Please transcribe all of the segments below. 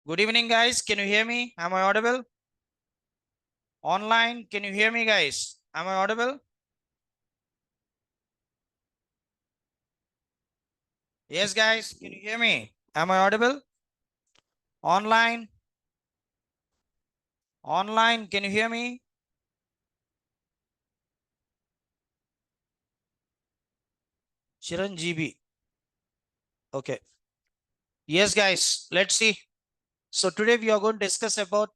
Good evening, guys. Can you hear me? Am I audible? Online, can you hear me, guys? Am I audible? Yes, guys. Can you hear me? Am I audible? Online, can you hear me? Chiranjeevi. Okay. Yes, guys. Let's see. So today we are going to discuss about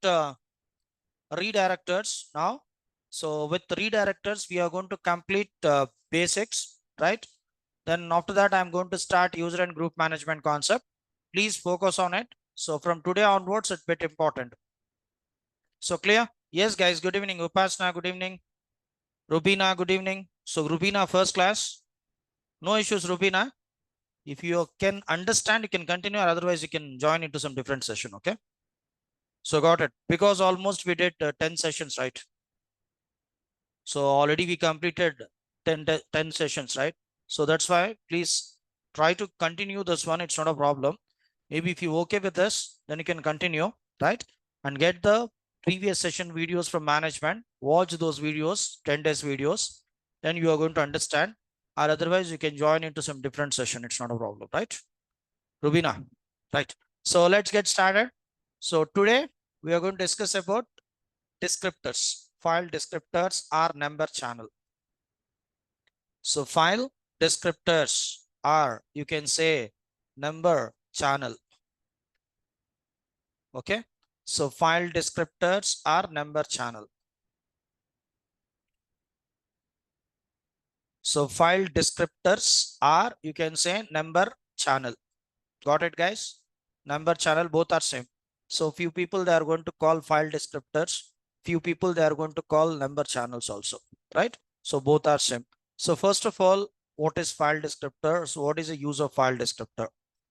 redirectors now. So with redirectors, we are going to complete basics, right? Then after that, I'm going to start user and group management concept. Please focus on it. So from today onwards, it's a bit important. So clear? Yes, guys. Good evening. Upasna, good evening. Rubina, good evening. So Rubina, first class. No issues, Rubina. If you can understand, you can continue, or otherwise you can join into some different session. Okay. So got it. Because almost we did 10 sessions, right? So already we completed 10 sessions, right? So that's why please try to continue this one. It's not a problem. Maybe if you okay with this, then you can continue, right? And get the previous session videos from management. Watch those videos, 10 days videos. Then you are going to understand. Or otherwise you can join into some different session. It's not a problem, right? Rubina, right? So let's get started. So today we are going to discuss about descriptors. File descriptors are number channel. So file descriptors are, you can say, number channel. Okay. So file descriptors are number channel. So file descriptors are, you can say, number channel. Got it, guys? Number channel, both are same. So few people they are going to call file descriptors. Few people they are going to call number channels also, right? So both are same. So first of all, what is file descriptor? So what is the use of file descriptor?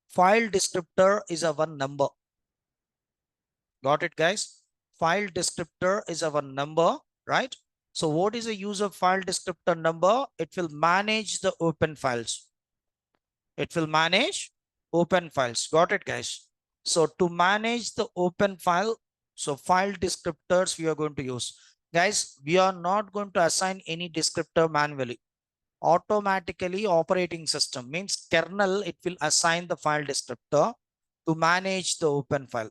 File descriptor is a one number. Got it, guys? File descriptor is our number, right? So what is the use of file descriptor number? It will manage the open files. It will manage open files. Got it, guys? So to manage the open file, so file descriptors we are going to use. Guys, we are not going to assign any descriptor manually. Automatically operating system means kernel, it will assign the file descriptor to manage the open file.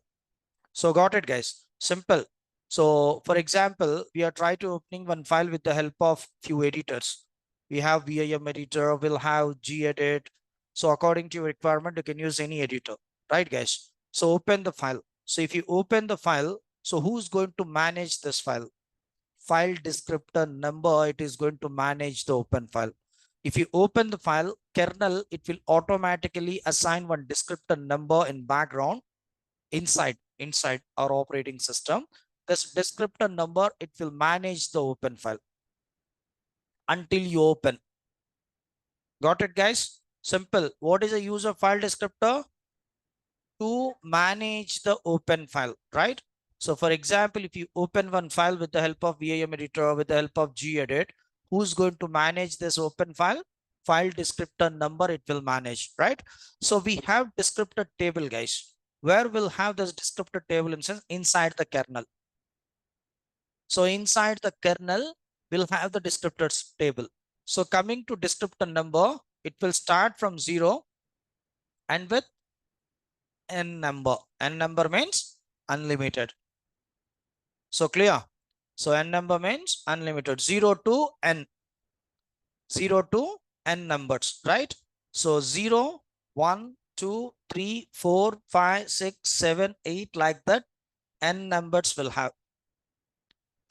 So got it, guys? Simple. So for example, we are trying to opening one file with the help of few editors. We have VIM editor, we'll have gedit. So according to your requirement, you can use any editor, right, guys? So open the file. So if you open the file, so who's going to manage this file? File descriptor number, it is going to manage the open file. If you open the file, kernel, it will automatically assign one descriptor number in background inside our operating system. This descriptor number, it will manage the open file until you open. Got it, guys? Simple. What is the use of file descriptor? To manage the open file, right? So for example, if you open one file with the help of VIM editor, with the help of gedit, who's going to manage this open file? File descriptor number, it will manage, right? So we have descriptor table, guys. Where we'll have this descriptor table inside the kernel. So inside the kernel, we'll have the descriptors table. So coming to descriptor number, it will start from 0 and with n number. N number means unlimited. So clear? So n number means unlimited. 0 to n. 0 to n numbers, right? So 0, 1, 2, 3, 4, 5, 6, 7, 8, like that. N numbers will have.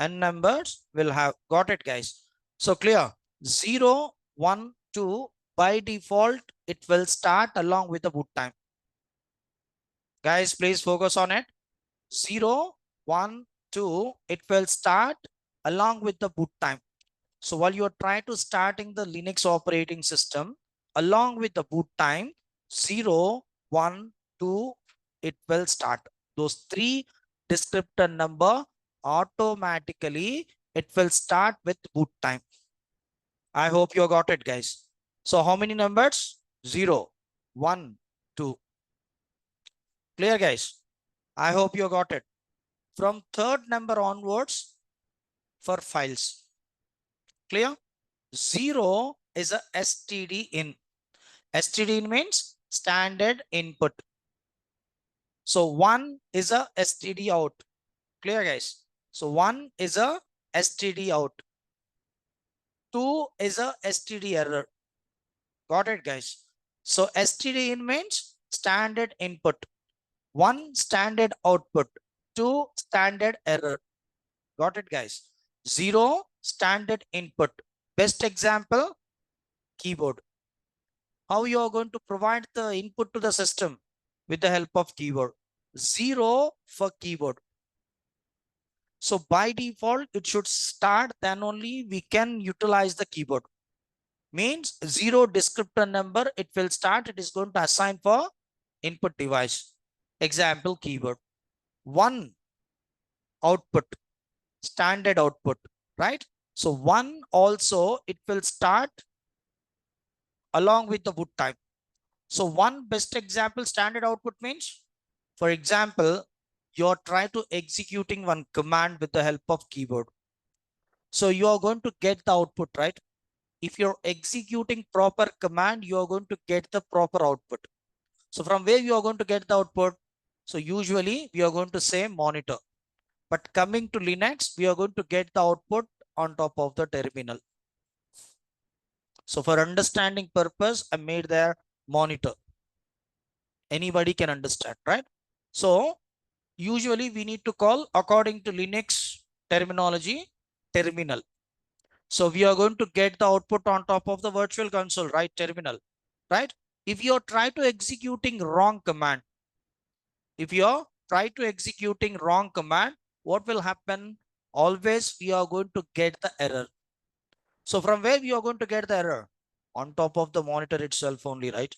N numbers will have. Got it, guys? So clear? 0, 1, 2, by default, it will start along with the boot time. Guys, please focus on it. 0, 1, 2, it will start along with the boot time. So while you're trying to starting the Linux operating system, along with the boot time, 0, 1, 2, it will start. Those three descriptor number, automatically it will start with boot time. I hope you got it, guys. So how many numbers? 0, 1, 2. Clear, guys? I hope you got it. From third number onwards for files. Clear? 0 is a STD in. STD in means standard input. So 1 is a STD out. Clear, guys? So 1 is a STD out. 2 is a STD error. Got it, guys? So STD in means standard input. 1 standard output. 2 standard error. Got it, guys? 0 standard input. Best example, keyboard. How you are going to provide the input to the system with the help of keyboard? 0 for keyboard. So by default, it should start, then only we can utilize the keyboard. Means 0 descriptor number, it will start, it is going to assign for input device. Example, keyboard. 1 output, standard output, right? So 1 also, it will start along with the boot time. So one best example standard output means, for example, you're trying to executing one command with the help of keyboard. So you are going to get the output, right? If you're executing proper command, you are going to get the proper output. So from where you are going to get the output? So usually we are going to say monitor. But coming to Linux, we are going to get the output on top of the terminal. So for understanding purpose, I made their monitor. Anybody can understand, right? So usually we need to call, according to Linux terminology, terminal. So we are going to get the output on top of the virtual console, right? Terminal, right? If you are try to executing wrong command, if you are try to executing wrong command, what will happen? Always we are going to get the error. So from where we are going to get the error? On top of the monitor itself only, right?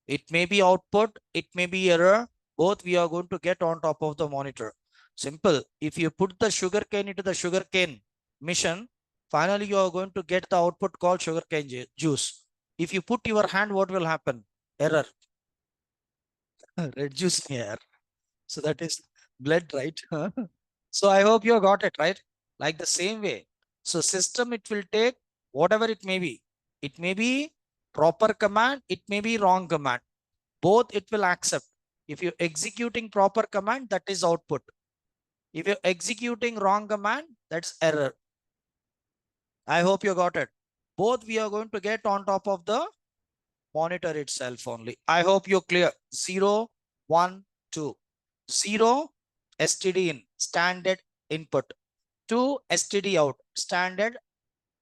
It may be output, it may be error. Both we are going to get on top of the monitor. Simple. If you put the sugarcane into the sugarcane mission, finally you are going to get the output called sugarcane juice. If you put your hand, what will happen? Error. Red juice here. So that is blood, right? So I hope you got it, right? Like the same way. So system, it will take whatever it may be. It may be proper command, it may be wrong command. Both it will accept. If you're executing proper command, that is output. If you're executing wrong command, that's error. I hope you got it. Both we are going to get on top of the monitor itself only. I hope you're clear. 0, 1, 2. 0 STD in, standard input. 2 STD out, standard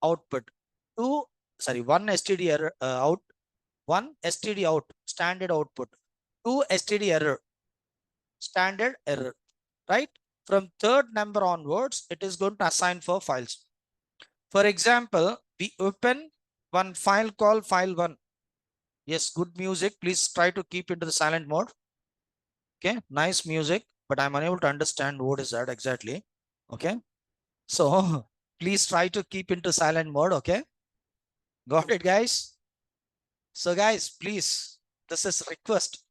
output. 1 STD error out, 1 STD out, standard output. 2 STD error, standard error, right? From third number onwards, it is going to assign for files. For example, we open one file called file1. Yes, good music. Please try to keep into the silent mode. Okay, nice music, but I'm unable to understand what is that exactly. Okay, so please try to keep into silent mode. Okay, got it, guys? So guys, please, this is request.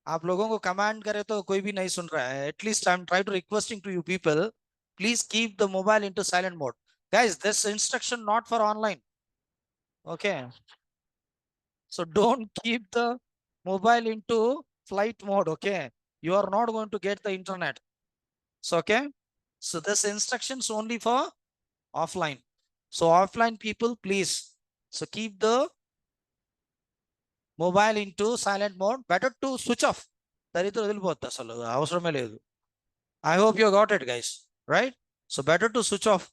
आप लोगों को command करे तो कोई भी नहीं सुन रहा है. At least I'm trying to requesting to you people, please keep the mobile into silent mode. Guys, this instruction not for online. Okay, so don't keep the mobile into flight mode. Okay, you are not going to get the internet. So okay, so this instructions only for offline. So offline people, please, so keep the mobile into silent mode. Better to switch off. I hope you got it, guys, right? So better to switch off.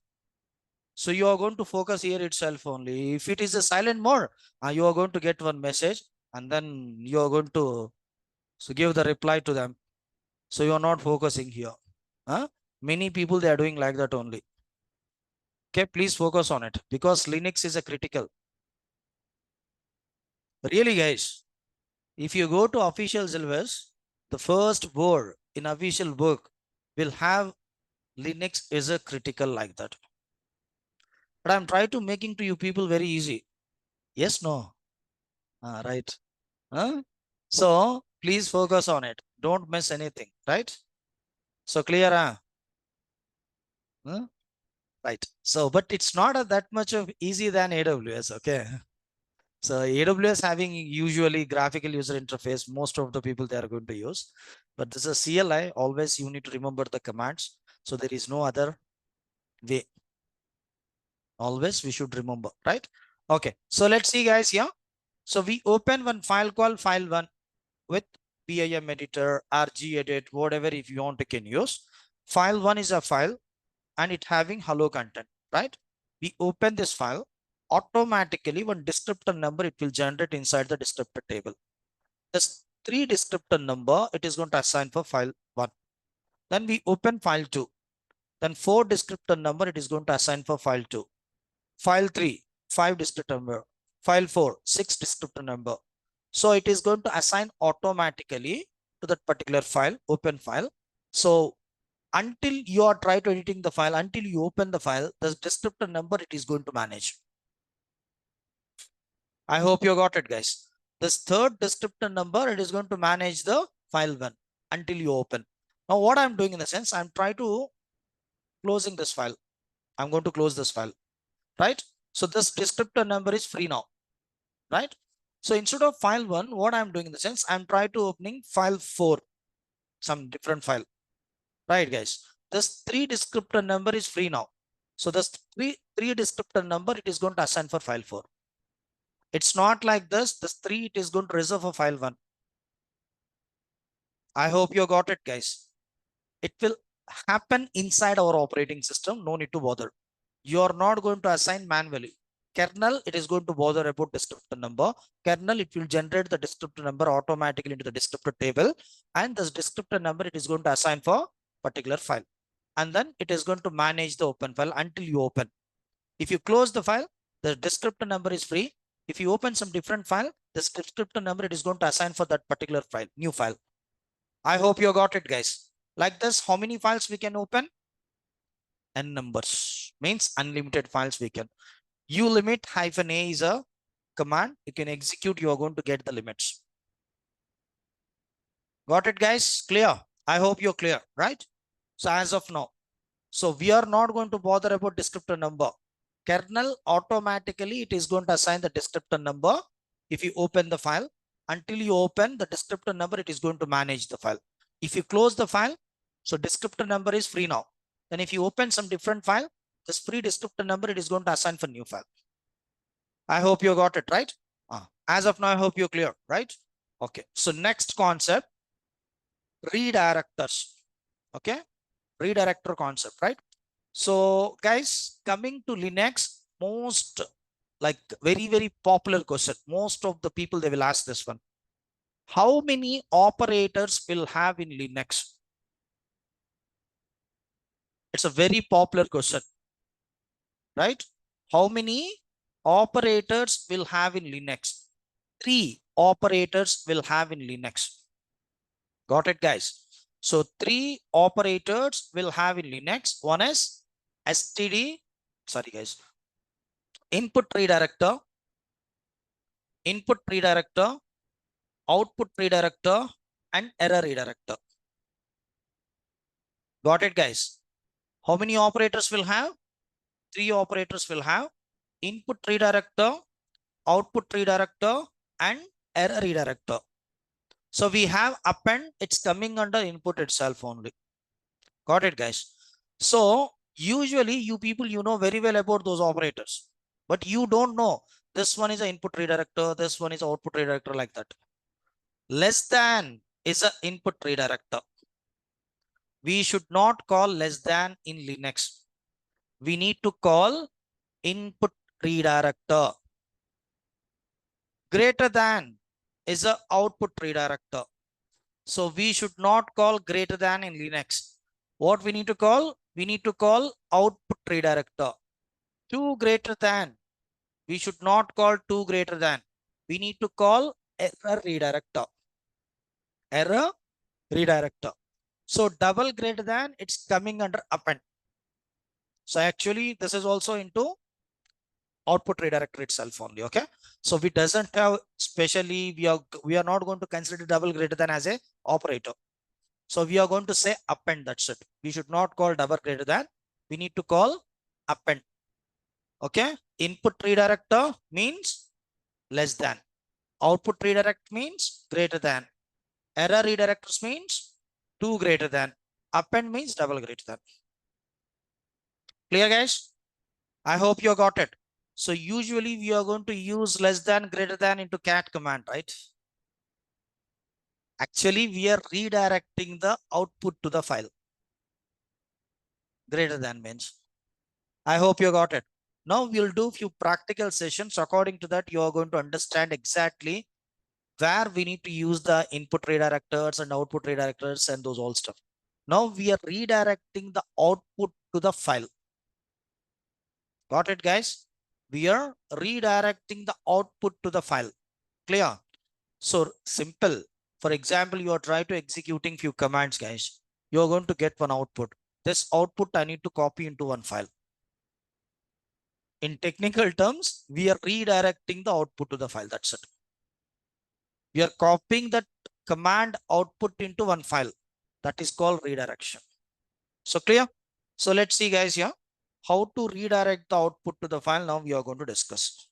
So you are going to focus here itself only. If it is a silent mode, you are going to get one message and then you are going to give the reply to them. So you are not focusing here. Many people, they are doing like that only. Okay, please focus on it because Linux is a critical. Really, guys, if you go to official syllabus, the first word in official book will have Linux is a critical like that. But I'm trying to making to you people very easy. Yes, no. Right. So please focus on it. Don't miss anything, right? So clear, huh? Right. So, but it's not that much of easy than AWS. Okay. So AWS having usually graphical user interface, most of the people they are going to use, but this is CLI. Always you need to remember the commands. So there is no other way. Always we should remember, right? Okay. So let's see, guys. Yeah. So we open one file called file1 with PIM editor, RGEdit, whatever if you want, you can use. File1 is a file and it having hello content, right? We open this file, automatically one descriptor number it will generate inside the descriptor table. This 3 descriptor number it is going to assign for file 1. Then we open file 2. Then 4 descriptor number it is going to assign for file 2. File 3, 5 descriptor number. File 4, 6 descriptor number. So it is going to assign automatically to that particular file, open file. So until you are trying to editing the file, until you open the file, the descriptor number it is going to manage. I hope you got it, guys. This third descriptor number, it is going to manage the file 1 until you open. Now what I'm doing in the sense, I'm trying to closing this file. I'm going to close this file, right? So this descriptor number is free now, right? So instead of file 1, what I'm doing in the sense, I'm trying to opening file 4, some different file, right, guys? This 3 descriptor number is free now. So this three descriptor number, it is going to assign for file 4. It's not like this 3, it is going to reserve for file 1. I hope you got it, guys. It will happen inside our operating system. No need to bother. You are not going to assign manually. Kernel, it is going to bother about descriptor number. Kernel, it will generate the descriptor number automatically into the descriptor table. And this descriptor number, it is going to assign for particular file. And then it is going to manage the open file until you open. If you close the file, the descriptor number is free. If you open some different file, the descriptor number, it is going to assign for that particular file, new file. I hope you got it, guys. Like this, how many files we can open? N numbers, means unlimited files we can. Ulimit -a is a command. You can execute, you are going to get the limits. Got it, guys? Clear? I hope you're clear, right? So as of now, so we are not going to bother about descriptor number. Kernel automatically, it is going to assign the descriptor number if you open the file. Until you open the descriptor number, it is going to manage the file. If you close the file, so descriptor number is free now. Then if you open some different file, this free descriptor number, it is going to assign for new file. I hope you got it, right? As of now, I hope you're clear, right? Okay. So next concept, redirectors. Okay. Redirector concept, right? So guys, coming to Linux, most like very popular question. Most of the people, they will ask this one. How many operators will have in Linux? It's a very popular question, right? How many operators will have in Linux? 3 operators will have in Linux. Got it, guys? So 3 operators will have in Linux. One is STD, sorry guys, input redirector, output redirector, and error redirector. Got it, guys? How many operators will have? 3 operators will have input redirector, output redirector, and error redirector. So we have append, it's coming under input itself only. Got it, guys? So usually you people, you know very well about those operators, but you don't know this one is an input redirector, this one is output redirector, like that. Less than is an input redirector. We should not call less than in Linux. We need to call input redirector. Greater than is an output redirector. So we should not call greater than in Linux. What we need to call? We need to call output redirector. 2 greater than. We should not call 2 greater than. We need to call error redirector. Error redirector. So double greater than, it's coming under append. So actually this is also into output redirector itself only. Okay. So we doesn't have, especially we are not going to consider double greater than as a operator. So we are going to say append, that's it. We should not call double greater than. We need to call append. Okay. Input redirector means less than. Output redirect means greater than. Error redirectors means 2 greater than. Append means double greater than. Clear, guys? I hope you got it. So usually we are going to use less than greater than into cat command, right? Actually, we are redirecting the output to the file. Greater than means. I hope you got it. Now we'll do few practical sessions. According to that, you are going to understand exactly where we need to use the input redirectors and output redirectors and those all stuff. Now we are redirecting the output to the file. Got it, guys? We are redirecting the output to the file. Clear? So simple. For example, you are trying to executing few commands, guys. You are going to get one output. This output I need to copy into one file. In technical terms, we are redirecting the output to the file. That's it. We are copying that command output into one file. That is called redirection. So clear? So let's see, guys, here how to redirect the output to the file. Now we are going to discuss.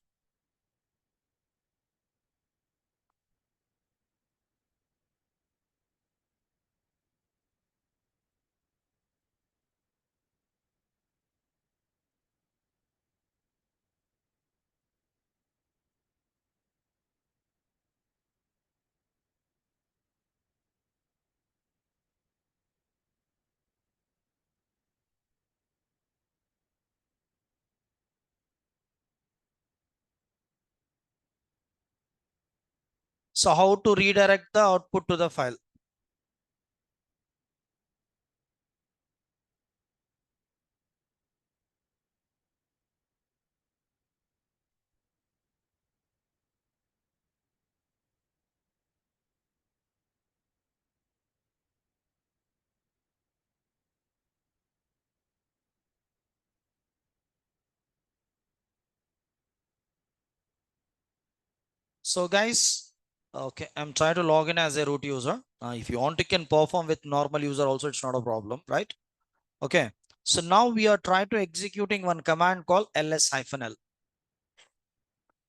So how to redirect the output to the file? So guys, okay, I'm trying to log in as a root user. If you want, you can perform with normal user also. It's not a problem, right? Okay. So now we are trying to executing one command called ls-l.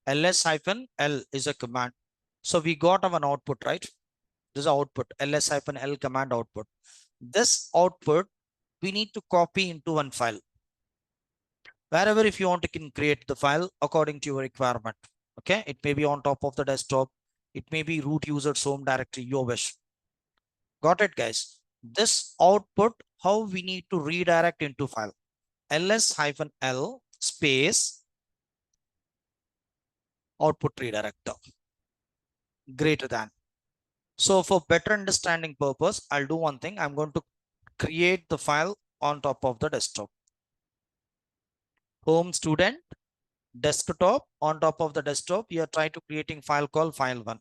ls-l is a command. So we got an output, right? This is output, ls-l command output. This output we need to copy into one file. Wherever if you want, you can create the file according to your requirement. Okay, it may be on top of the desktop. It may be root user's home directory, your wish. Got it, guys? This output, how we need to redirect into file. ls-l space output redirector greater than. So for better understanding purpose, I'll do one thing. I'm going to create the file on top of the desktop. Home student desktop, on top of the desktop, you are trying to creating file called file1,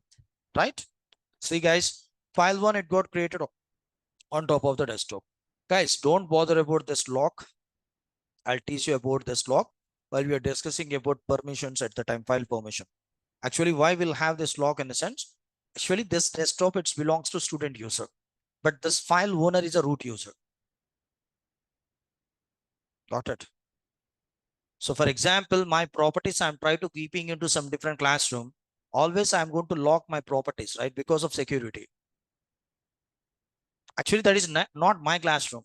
right? See, guys, file1, it got created on top of the desktop. Guys, don't bother about this lock. I'll teach you about this lock while we are discussing about permissions at the time, file permission. Actually, why we'll have this lock in a sense? Actually, this desktop, it belongs to student user, but this file owner is a root user. Got it? So for example, my properties, I'm trying to keeping into some different classroom. Always I'm going to lock my properties, right? Because of security. Actually, that is not my classroom.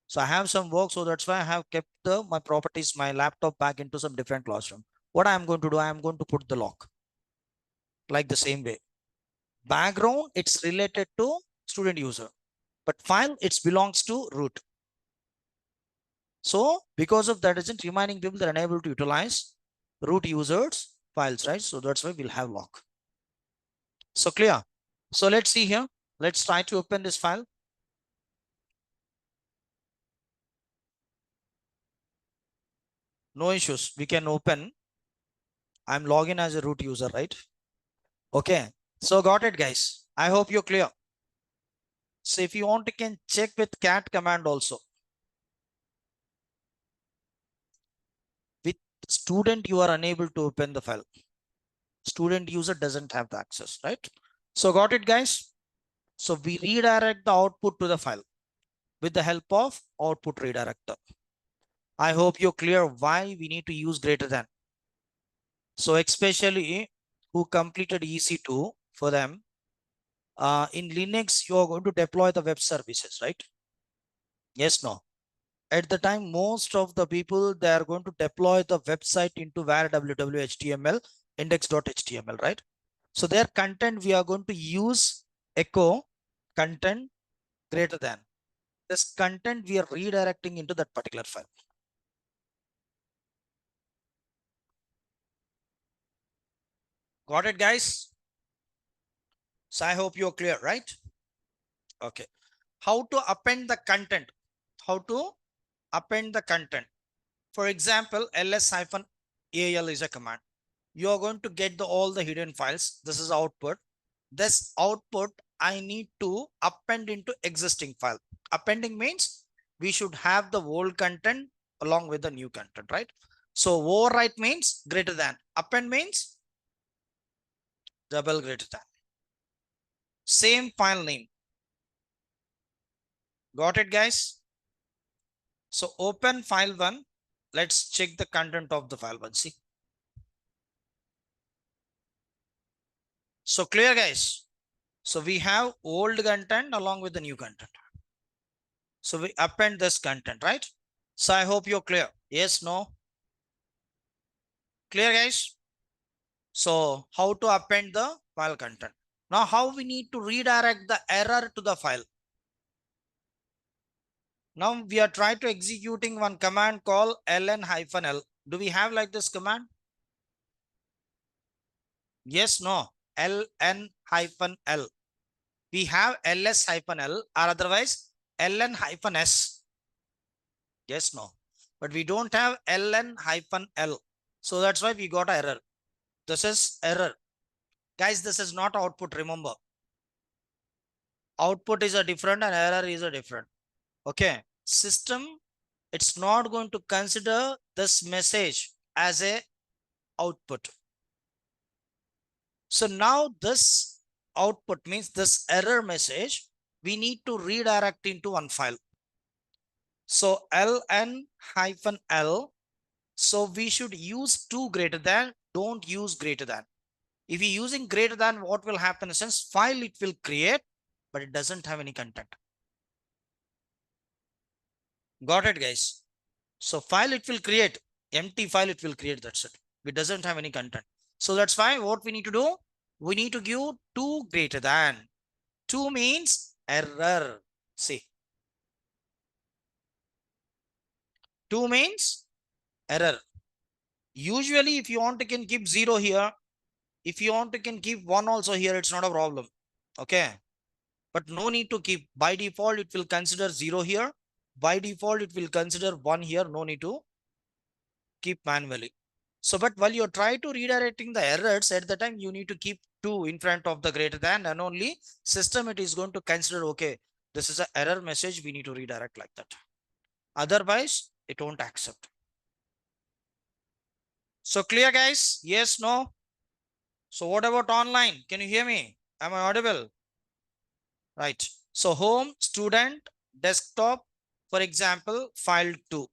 So I have some work. So that's why I have kept my properties, my laptop back into some different classroom. What I'm going to do, I'm going to put the lock like the same way. Background, it's related to student user, but file, it belongs to root. So because of that reason, remaining people that are unable to utilize root users files, right? So that's why we'll have lock. So clear. So let's see here. Let's try to open this file. No issues. We can open. I'm logging as a root user, right? Okay. So got it, guys. I hope you're clear. So if you want, you can check with cat command also. With student, you are unable to open the file. Student user doesn't have the access, right? So got it, guys. So we redirect the output to the file with the help of output redirector. I hope you're clear why we need to use greater than. So especially who completed EC2, for them, in Linux, you are going to deploy the web services, right? Yes, no. At the time, most of the people, they are going to deploy the website into var www.html index.html, right? So their content, we are going to use echo content greater than. This content we are redirecting into that particular file. Got it, guys? So I hope you're clear, right? Okay. How to append the content? How to append the content? For example, ls-al is a command. You are going to get all the hidden files. This is output. This output I need to append into existing file. Appending means we should have the old content along with the new content, right? So overwrite means greater than. Append means double greater than. Same file name. Got it, guys? So open file one. Let's check the content of the file one. See. So clear, guys. So we have old content along with the new content. So we append this content, right? So I hope you're clear. Yes, no? Clear, guys? So how to append the file content? Now how we need to redirect the error to the file? Now we are trying to executing one command called ln-l. Do we have like this command? Yes, no? ln-l. We have ls-l or otherwise ln-s. Yes, no? But we don't have ln-l. So that's why we got error. This is error. Guys, this is not output, remember. Output is a different and error is a different. Okay. System, it's not going to consider this message as a output. So now this output means this error message, we need to redirect into one file. So ln-l. So we should use 2 greater than, don't use greater than. If you're using greater than, what will happen since file it will create, but it doesn't have any content. Got it, guys? So file it will create, empty file it will create, that's it. It doesn't have any content. So that's why what we need to do, we need to give 2 greater than. 2 means error. See. 2 means error. Usually if you want to can keep 0 here, if you want to can keep 1 also here, it's not a problem. Okay. But no need to keep. By default, it will consider 0 here. By default, it will consider 1 here. No need to keep manually. So, but while you're trying to redirecting the errors, at the time, you need to keep 2 in front of the greater than, and only system it is going to consider, okay, this is an error message. We need to redirect like that. Otherwise, it won't accept. So clear, guys? Yes, no? So what about online? Can you hear me? Am I audible? Right. So home, student, desktop, for example, file 2.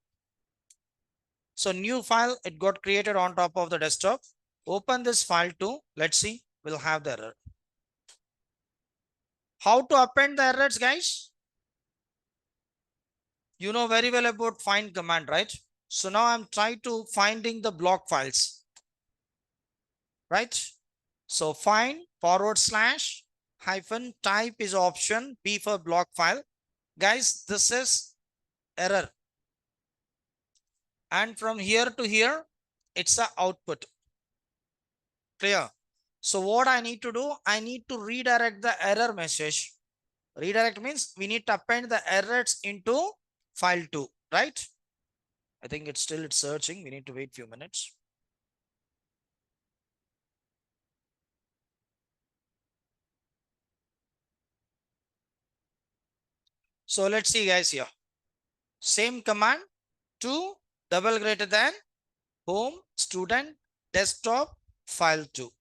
So new file, it got created on top of the desktop. Open this file 2. Let's see, we'll have the error. How to append the errors, guys? You know very well about find command, right? So now I'm trying to finding the block files, right? So find / type is option, P for block file. Guys, this is error. And from here to here, it's the output. Clear? So what I need to do, I need to redirect the error message. Redirect means we need to append the errors into file 2, right? I think it's searching. We need to wait few minutes. So let's see, guys, here. Same command, 2 double greater than > home, student, desktop, file 2.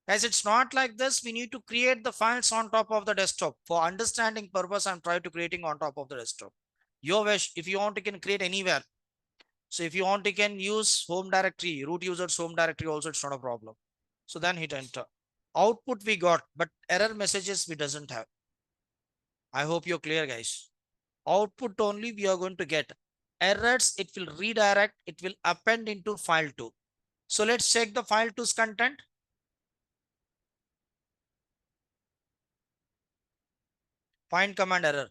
Guys, it's not like this. We need to create the files on top of the desktop. For understanding purpose, I'm trying to creating on top of the desktop. Your wish. If you want, you can create anywhere. So if you want, you can use home directory, root users home directory also, it's not a problem. So then hit enter. Output we got, but error messages we doesn't have. I hope you're clear, guys. Output only we are going to get. Errors, it will redirect, it will append into file 2. So let's check the file 2's content. Find command error.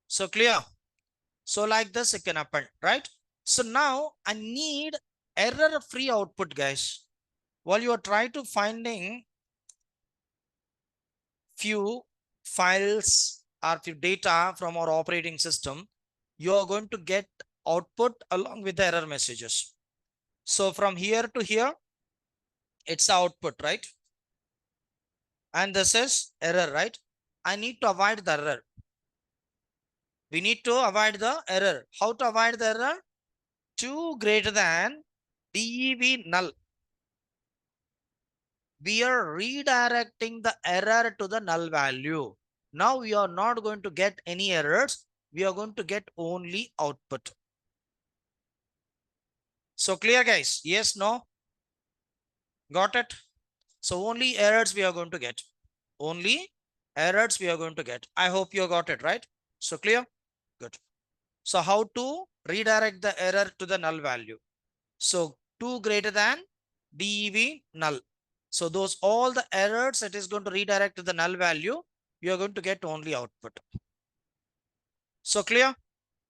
So clear. So like this, it can append, right? So now I need error-free output, guys. While you are trying to finding few files or few data from our operating system, you are going to get output along with the error messages. So from here to here, it's output, right? And this is error, right? I need to avoid the error. We need to avoid the error. How to avoid the error? 2 greater than DEV null. We are redirecting the error to the null value. Now we are not going to get any errors. We are going to get only output. So clear, guys? Yes, no? Got it? So only errors we are going to get. Only errors we are going to get. I hope you got it, right? So clear? Good. So how to redirect the error to the null value? So 2 greater than DEV null. So those all the errors it is going to redirect to the null value. You are going to get only output. So clear?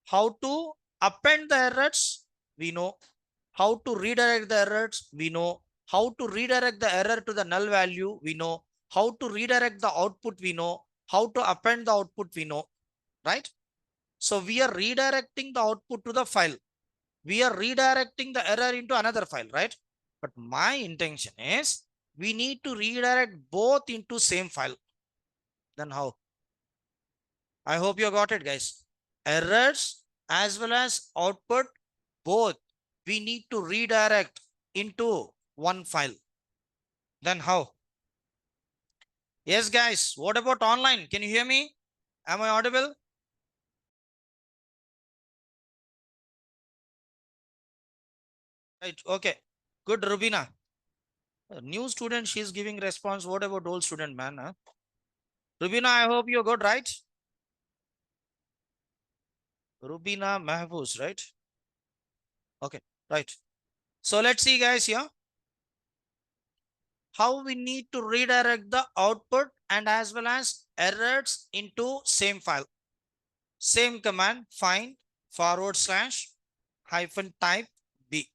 How to append the errors? We know. How to redirect the errors? We know. How to redirect the error to the null value? We know. How to redirect the output? We know. How to append the output? We know. Right? So we are redirecting the output to the file. We are redirecting the error into another file, right? But my intention is we need to redirect both into same file. Then how? I hope you got it, guys. Errors as well as output, both we need to redirect into one file. Then how? Yes, guys. What about online? Can you hear me? Am I audible? Right. Okay. Good, Rubina. A new student, she's giving response. What about old student, man? Huh? Rubina, I hope you're good, right? Rubina Mahfouz, right? Okay, right. So let's see, guys, here how we need to redirect the output and as well as errors into same file. Same command, find / type B.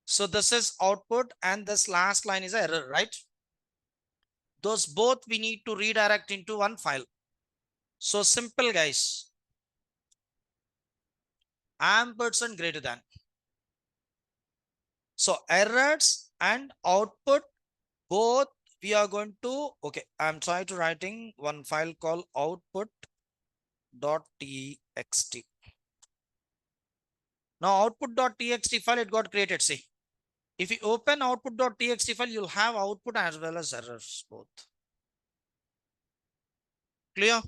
So this is output and this last line is error, right? Those both we need to redirect into one file. So simple, guys. Ampersand greater than. So errors and output both we are going to, okay, I'm trying to writing one file called output.txt. Now output.txt file, it got created. See, if you open output.txt file, you'll have output as well as errors both. Clear?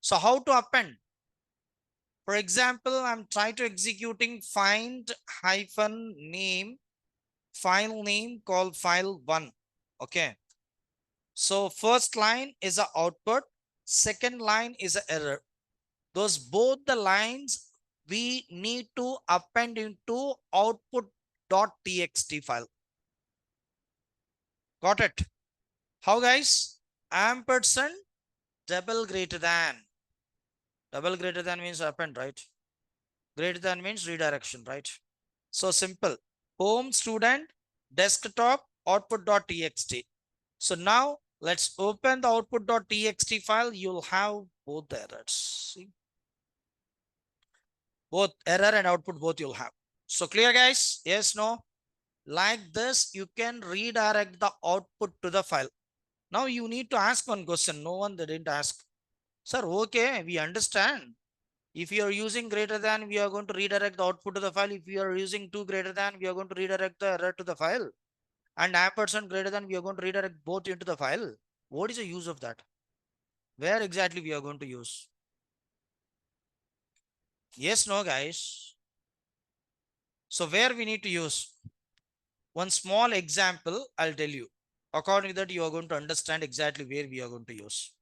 So how to append? For example, I'm trying to executing find hyphen name, file name called file1. Okay. So first line is a output. Second line is an error. Those both the lines we need to append into output.txt file. Got it? How, guys? Ampersand double greater than. Double greater than means append, right? Greater than means redirection, right? So simple. Home student desktop output.txt. So now let's open the output.txt file. You'll have both the errors. See? Both error and output, both you'll have. So clear, guys? Yes, no? Like this, you can redirect the output to the file. Now you need to ask one question. No one they didn't ask. Sir, okay, we understand. If you are using greater than, we are going to redirect the output to the file. If you are using 2 greater than, we are going to redirect the error to the file. And ampersand greater than, we are going to redirect both into the file. What is the use of that? Where exactly we are going to use? Yes, no, guys. So where we need to use? One small example, I'll tell you. According to that, you are going to understand exactly where we are going to use.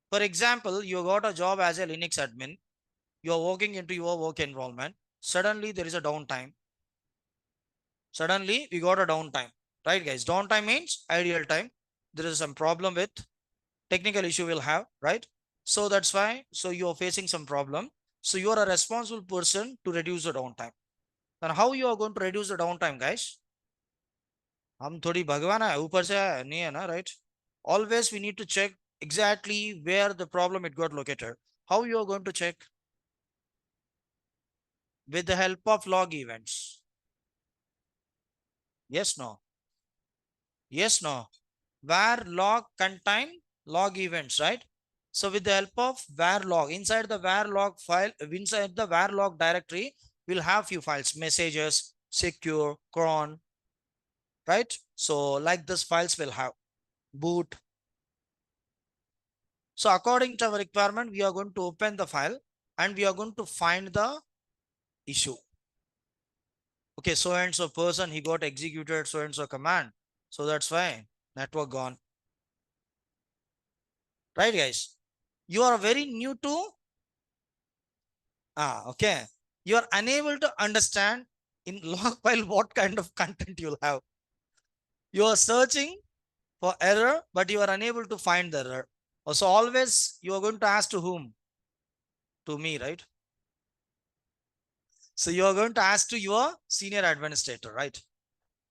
For example, you got a job as a Linux admin. You are working into your work environment. Suddenly, there is a downtime. Suddenly, we got a downtime. Right, guys? Downtime means ideal time. There is some problem with technical issue will have, right? So that's why, so you are facing some problem. So you are a responsible person to reduce the downtime. Then how you are going to reduce the downtime, guys? हम थोड़ी भगवान है ऊपर से नहीं है ना, right? Always we need to check exactly where the problem it got located. How you are going to check? With the help of log events. Yes, no. Yes, no. Where log contain log events, right? So with the help of var log, inside the var log file, inside the var log directory, we'll have few files, messages, secure, cron, right? So like this files will have boot. So according to our requirement, we are going to open the file and we are going to find the issue. Okay, so and so person, he got executed so and so command. So that's why network gone. Right, guys? You are very new to okay. You are unable to understand in log file what kind of content you'll have. You are searching for error, but you are unable to find the error. So always you are going to ask to whom? To me, right? So you are going to ask to your senior administrator, right?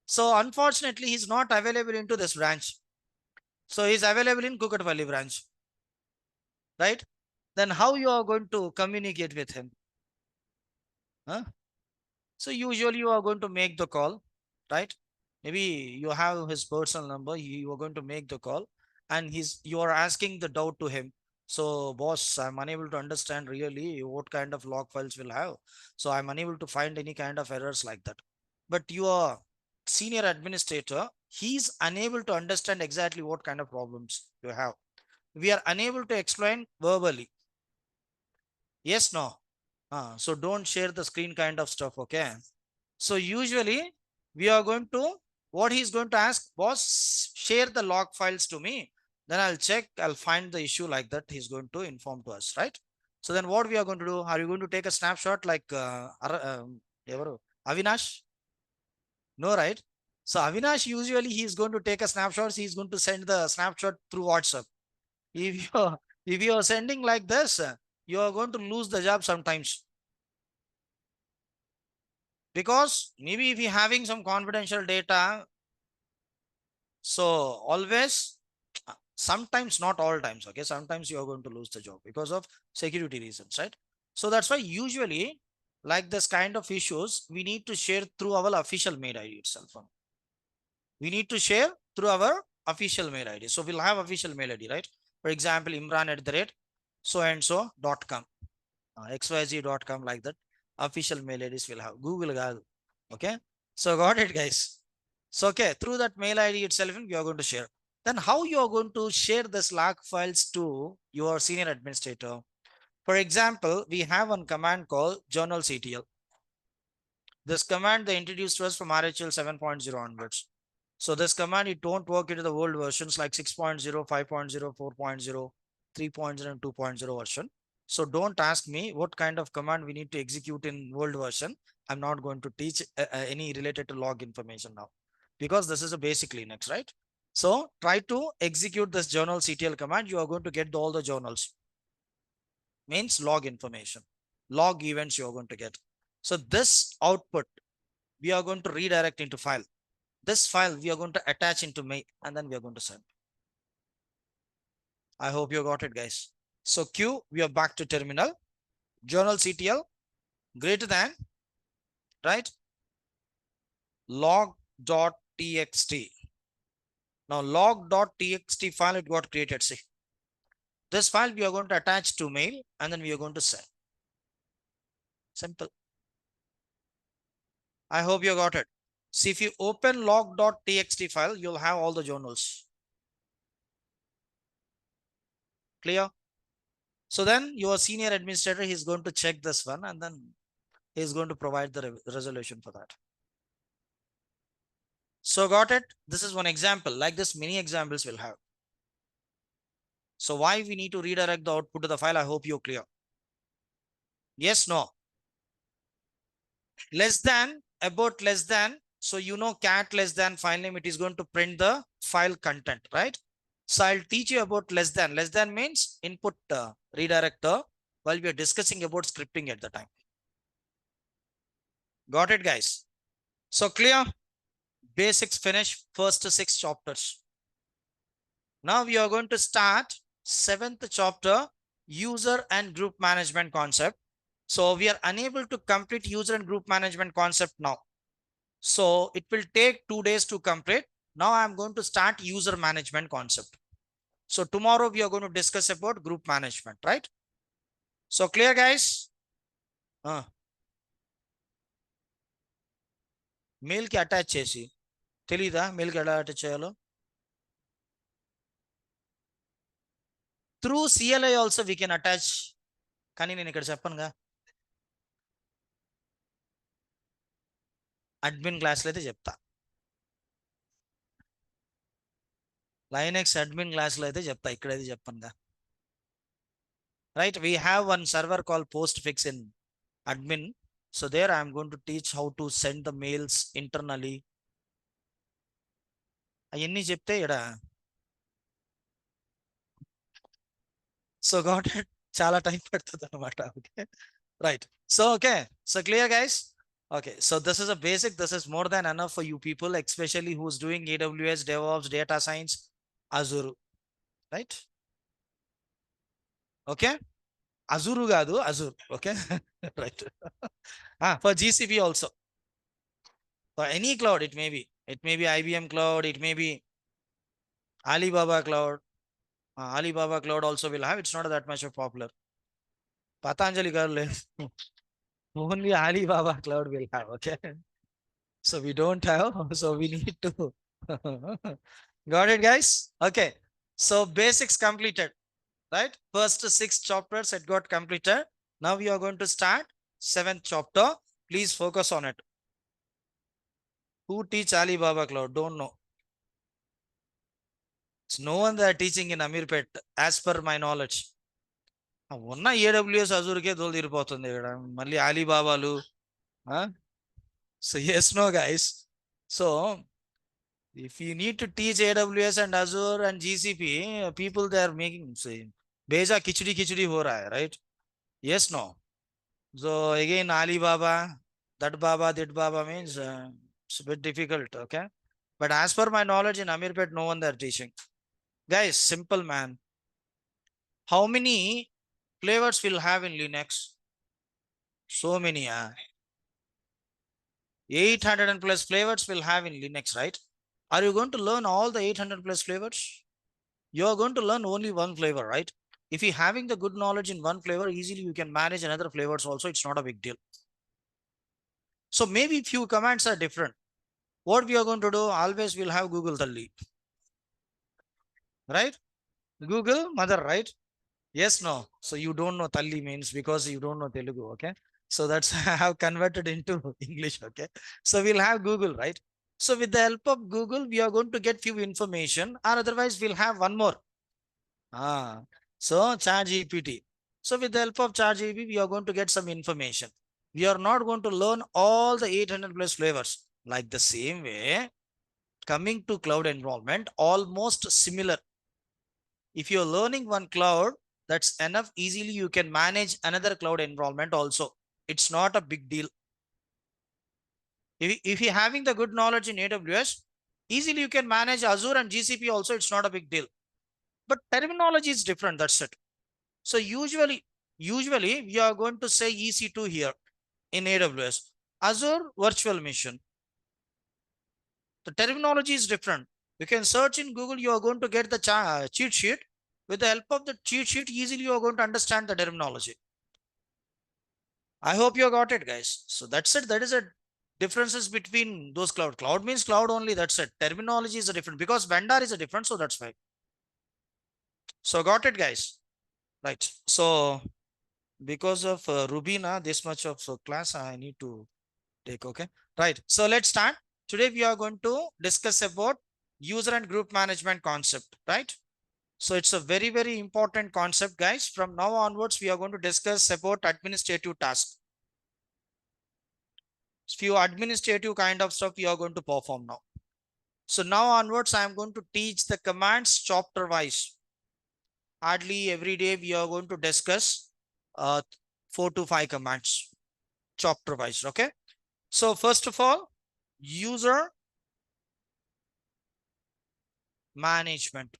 So unfortunately, he's not available into this branch. So he's available in Kukatpalli branch, right? Then how you are going to communicate with him? Huh? So usually you are going to make the call, right? Maybe you have his personal number, you are going to make the call and you are asking the doubt to him. So boss, I'm unable to understand really what kind of log files will have. So I'm unable to find any kind of errors like that. But your senior administrator, he's unable to understand exactly what kind of problems you have. We are unable to explain verbally. Yes, no. So don't share the screen kind of stuff, okay? So usually we are going to, what he's going to ask, boss, share the log files to me. Then I'll check, I'll find the issue like that. He's going to inform to us, right? So then what we are going to do, are you going to take a snapshot like Avinash? No, right? So Avinash, usually he's going to take a snapshot. He's going to send the snapshot through WhatsApp. If you're, if you're sending like this, you are going to lose the job sometimes. Because maybe if you're having some confidential data, so always, sometimes, not all times, okay, sometimes you are going to lose the job because of security reasons, right? So that's why usually like this kind of issues we need to share through our official mail ID itself. We need to share through our official mail ID. So we'll have official mail ID, right? For example, Imran at the rate so and so.com, xyz.com, like that. Official mail IDs will have Google. Okay. So got it, guys. So, okay, through that mail ID itself, you are going to share. Then how you are going to share this log files to your senior administrator? For example, we have one command called journalctl. This command they introduced to us from RHEL 7.0 onwards. So this command, it don't work into the old versions like 6.0, 5.0, 4.0, 3.0 and 2.0 version. So don't ask me what kind of command we need to execute in old version. I'm not going to teach any related to log information now because this is a basic Linux, right? So try to execute this journalctl command. You are going to get all the journals, means log information, log events you are going to get. So this output, we are going to redirect into file. This file we are going to attach into mail and then we are going to send. I hope you got it, guys. So Q, we are back to terminal. Journalctl greater than, right? Log.txt. Now log.txt file it got created. See, this file we are going to attach to mail and then we are going to send. Simple. I hope you got it. See, if you open log.txt file, you'll have all the journals. Clear? So then your senior administrator, he's going to check this one and then he's going to provide the resolution for that. So got it? This is one example. Like this, many examples will have. So why we need to redirect the output to the file? I hope you're clear. Yes, no. Less than, about less than. So you know cat less than file name, it is going to print the file content, right? So I'll teach you about less than. Less than means input redirector while we are discussing about scripting at the time. Got it, guys? So clear? Basics finish, first 6 chapters. Now we are going to start 7th chapter, user and group management concept. So we are unable to complete user and group management concept now. So it will take 2 days to complete. Now I'm going to start user management concept. So tomorrow we are going to discuss about group management, right? So clear, guys? Mail ki attach chesi. Telida mail ki attach cheyalo. Through CLI also we can attach. Kani nenu ikkada cheppanga. Admin class lo aithe chepta. Linux admin class lo aithe chepta, ikkada aithe cheppanga. Right? We have one server called Postfix in admin. So there I am going to teach how to send the mails internally. Ayenni chepte ida. So got it. Chala time padtadi anamata. Okay. Right. So okay. So clear, guys? Okay. So this is a basic. This is more than enough for you people, especially who's doing AWS, DevOps, data science, Azure. Right? Okay. Azure gadu, Azure. Okay. Right. For GCP also. For any cloud, it may be. It may be IBM cloud. It may be Alibaba cloud. Alibaba cloud also will have. It's not that much of popular. Patanjali cloud. Only Alibaba cloud will have. Okay. So we don't have. So we need to. Got it, guys? Okay. So basics completed. Right? First 6 chapters it got completed. Now we are going to start 7th chapter. Please focus on it. Who teach Alibaba cloud? Don't know. It's no one that teaching in Amirpet, as per my knowledge. ఉన్న AWS Azureకే తోలుదిరిపోతుంది ఇక్కడ మళ్ళీ అలీబాబాలు. So yes, no, guys. So if you need to teach AWS and Azure and GCP, people they are making say beja khichdi ho raha hai, right? Yes, no. So again Alibaba, that Baba, that Baba means it's a bit difficult, okay? But as per my knowledge in Amirpet, no one they are teaching. Guys, simple man. How many flavors will have in Linux? So many. 800 and plus flavors will have in Linux, right? Are you going to learn all the 800 plus flavors? You are going to learn only one flavor, right? If you're having the good knowledge in one flavor, easily you can manage another flavors also. It's not a big deal. So maybe few commands are different. What we are going to do, always we'll have Google Talli. Right? Google mother, right? Yes, no. So you don't know Talli means because you don't know Telugu, okay? So that's I have converted into English, okay? So we'll have Google, right? So with the help of Google, we are going to get few information, or otherwise we'll have one more. So ChatGPT. So with the help of ChatGPT, we are going to get some information. We are not going to learn all the 800 plus flavors. Like the same way, coming to cloud environment, almost similar. If you're learning one cloud, that's enough. Easily you can manage another cloud environment also. It's not a big deal. If you're having the good knowledge in AWS, easily you can manage Azure and GCP also. It's not a big deal. But terminology is different. That's it. So usually we are going to say EC2 here in AWS. Azure virtual machine. The terminology is different. You can search in Google. You are going to get the cheat sheet. With the help of the cheat sheet, easily you are going to understand the terminology. I hope you got it, guys. So that's it. That is a differences between those cloud. Cloud means cloud only. That's it. Terminology is a different because vendor is a different. So that's why. So got it, guys. Right. So because of Rubina, this much of class I need to take. Okay. Right. So let's start. Today we are going to discuss about user and group management concept. Right. So it's a very, very important concept, guys. From now onwards, we are going to discuss about administrative tasks. Few administrative kind of stuff we are going to perform now. So now onwards, I am going to teach the commands chapter wise. Hardly every day we are going to discuss 4 to 5 commands chapter wise. Okay. So first of all, user management.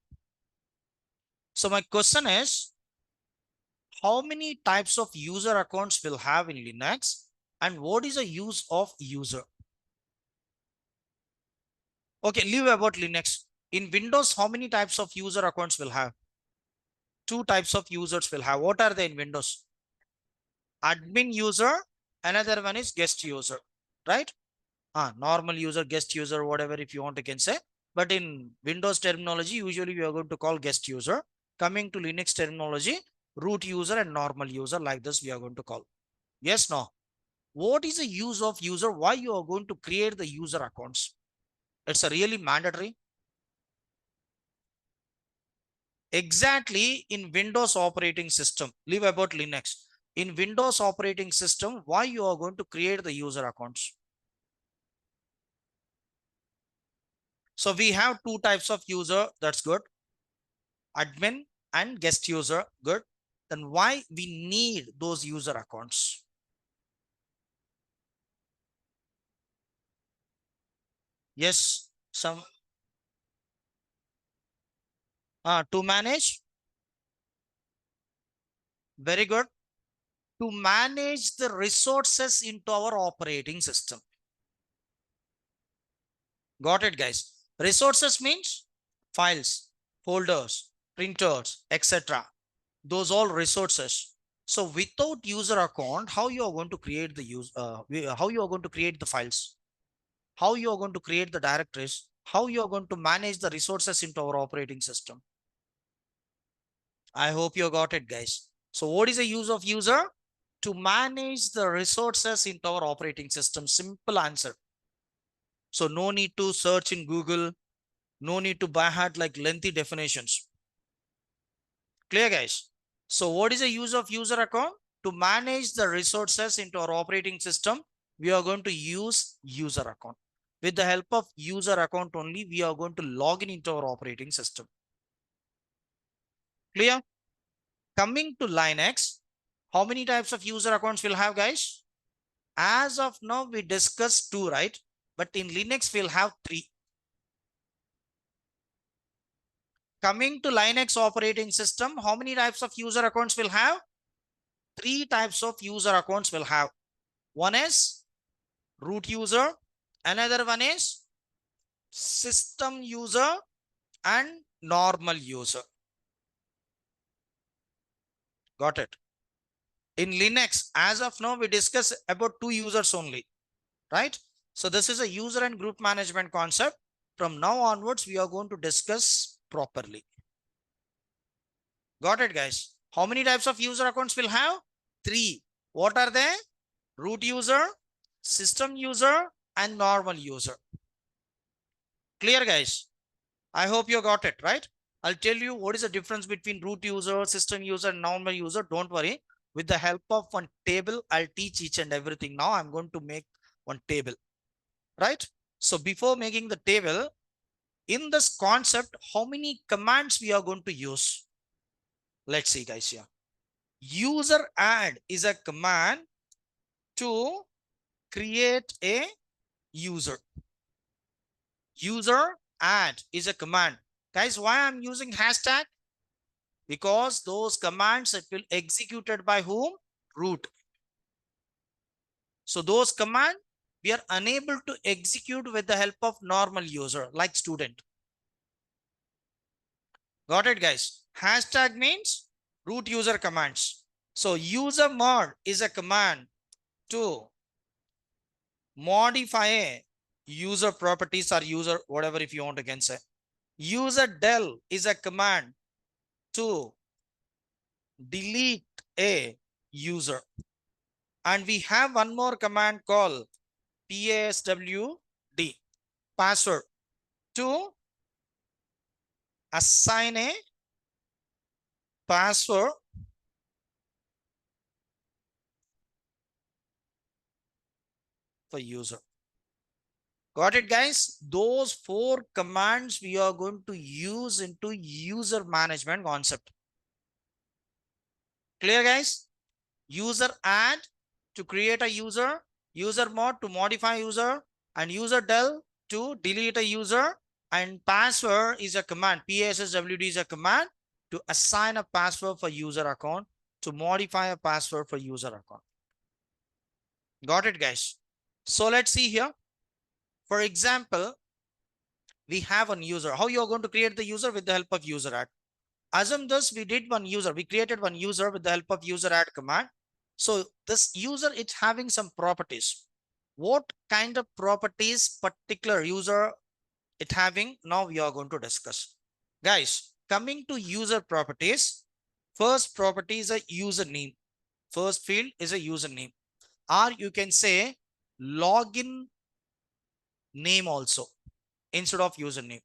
So my question is, how many types of user accounts will have in Linux and what is the use of user? Okay, leave about Linux. In Windows, how many types of user accounts will have? Two types of users will have. What are they in Windows? Admin user, another one is guest user, right? Normal user, guest user, whatever if you want to can say. But in Windows terminology, usually we are going to call guest user. Coming to Linux terminology, root user and normal user, like this we are going to call. Yes, no. What is the use of user? Why you are going to create the user accounts? It's a really mandatory. Exactly in Windows operating system. Leave about Linux. In Windows operating system, why you are going to create the user accounts? So we have two types of user. That's good. Admin and guest user. Good. Then why we need those user accounts? Yes. Some to manage. Very good. To manage the resources into our operating system. Got it, guys? Resources means files, folders, printers, etc. Those all resources. So without user account, how you are going to create the how you are going to create the files, how you are going to create the directories, how you are going to manage the resources into our operating system? I hope you got it, guys. So what is the use of user? To manage the resources into our operating system. Simple answer. So no need to search in Google. No need to by heart like lengthy definitions. Clear, guys? So what is the use of user account? To manage the resources into our operating system, we are going to use user account. With the help of user account only, we are going to log in into our operating system. Clear? Coming to Linux, how many types of user accounts we'll have, guys? As of now, we discussed 2, right? But in Linux, we'll have 3. Coming to Linux operating system, how many types of user accounts we'll have? 3 types of user accounts we'll have. One is root user, another one is system user and normal user. Got it? In Linux, as of now, we discuss about 2 users only, right? So this is a user and group management concept. From now onwards, we are going to discuss properly. Got it, guys? How many types of user accounts we'll have? 3. What are they? Root user, system user, and normal user. Clear, guys? I hope you got it, right? I'll tell you what is the difference between root user, system user, and normal user. Don't worry. With the help of one table, I'll teach each and everything. Now I'm going to make one table, right? So before making the table, in this concept, how many commands we are going to use? Let's see, guys, here. User add is a command to create a user. User add is a command. Guys, why I'm using hashtag? Because those commands it will executed by whom? Root. So those commands we are unable to execute with the help of normal user like student. Got it, guys? Hashtag means root user commands. So user mod is a command to modify user properties or user whatever if you want to can say. User del is a command to delete a user. And we have one more command called paswd, password, to assign a password for user. Got it, guys? Those 4 commands we are going to use into user management concept. Clear, guys? User add to create a user, user mod to modify user, and user del to delete a user, and password is a command. PSSWD is a command to assign a password for user account, to modify a password for user account. Got it, guys? So let's see here. For example, we have a user. How you are going to create the user? With the help of user add. Assume this, we did one user. We created one user with the help of user add command. So this user, it's having some properties. What kind of properties particular user it having? Now we are going to discuss. Guys, coming to user properties, first property is a username. First field is a username. Or you can say login name also instead of username.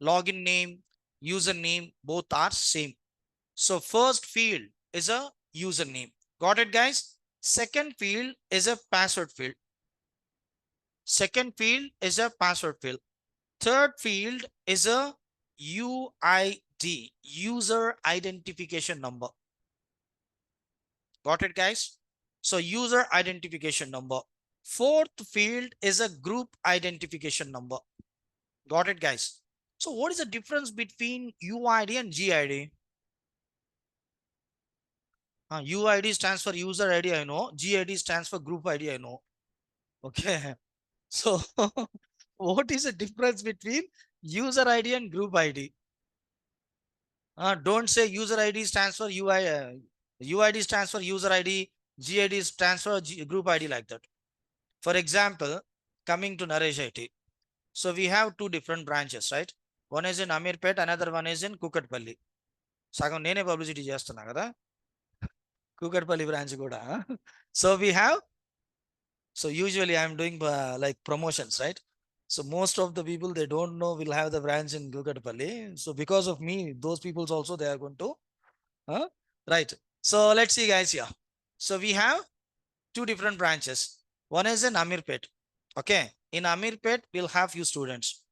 Login name, username, both are same. So first field is a username. Got it, guys? Second field is a password field. Second field is a password field. Third field is a UID, user identification number. Got it, guys? So user identification number. Fourth field is a group identification number. Got it, guys? So what is the difference between UID and GID? UID stands for user ID, I know. GID stands for group ID, I know. Okay. So what is the difference between user ID and group ID? Don't say user ID stands for UID stands for user ID, GID stands for group ID like that. For example, coming to Naresh IT. So we have 2 different branches, right? One is in Amirpet, another one is in Kukatpalli. Sagam nene publicity chestunna kada. Kukatpalli branch kuda. So we have, so usually I'm doing like promotions, right? So most of the people, they don't know we'll have the branch in Kukatpalli. So because of me, those peoples also, they are going to, right. So let's see, guys, here. So we have 2 different branches. One is in Amirpet. Okay. In Amirpet, we'll have few students.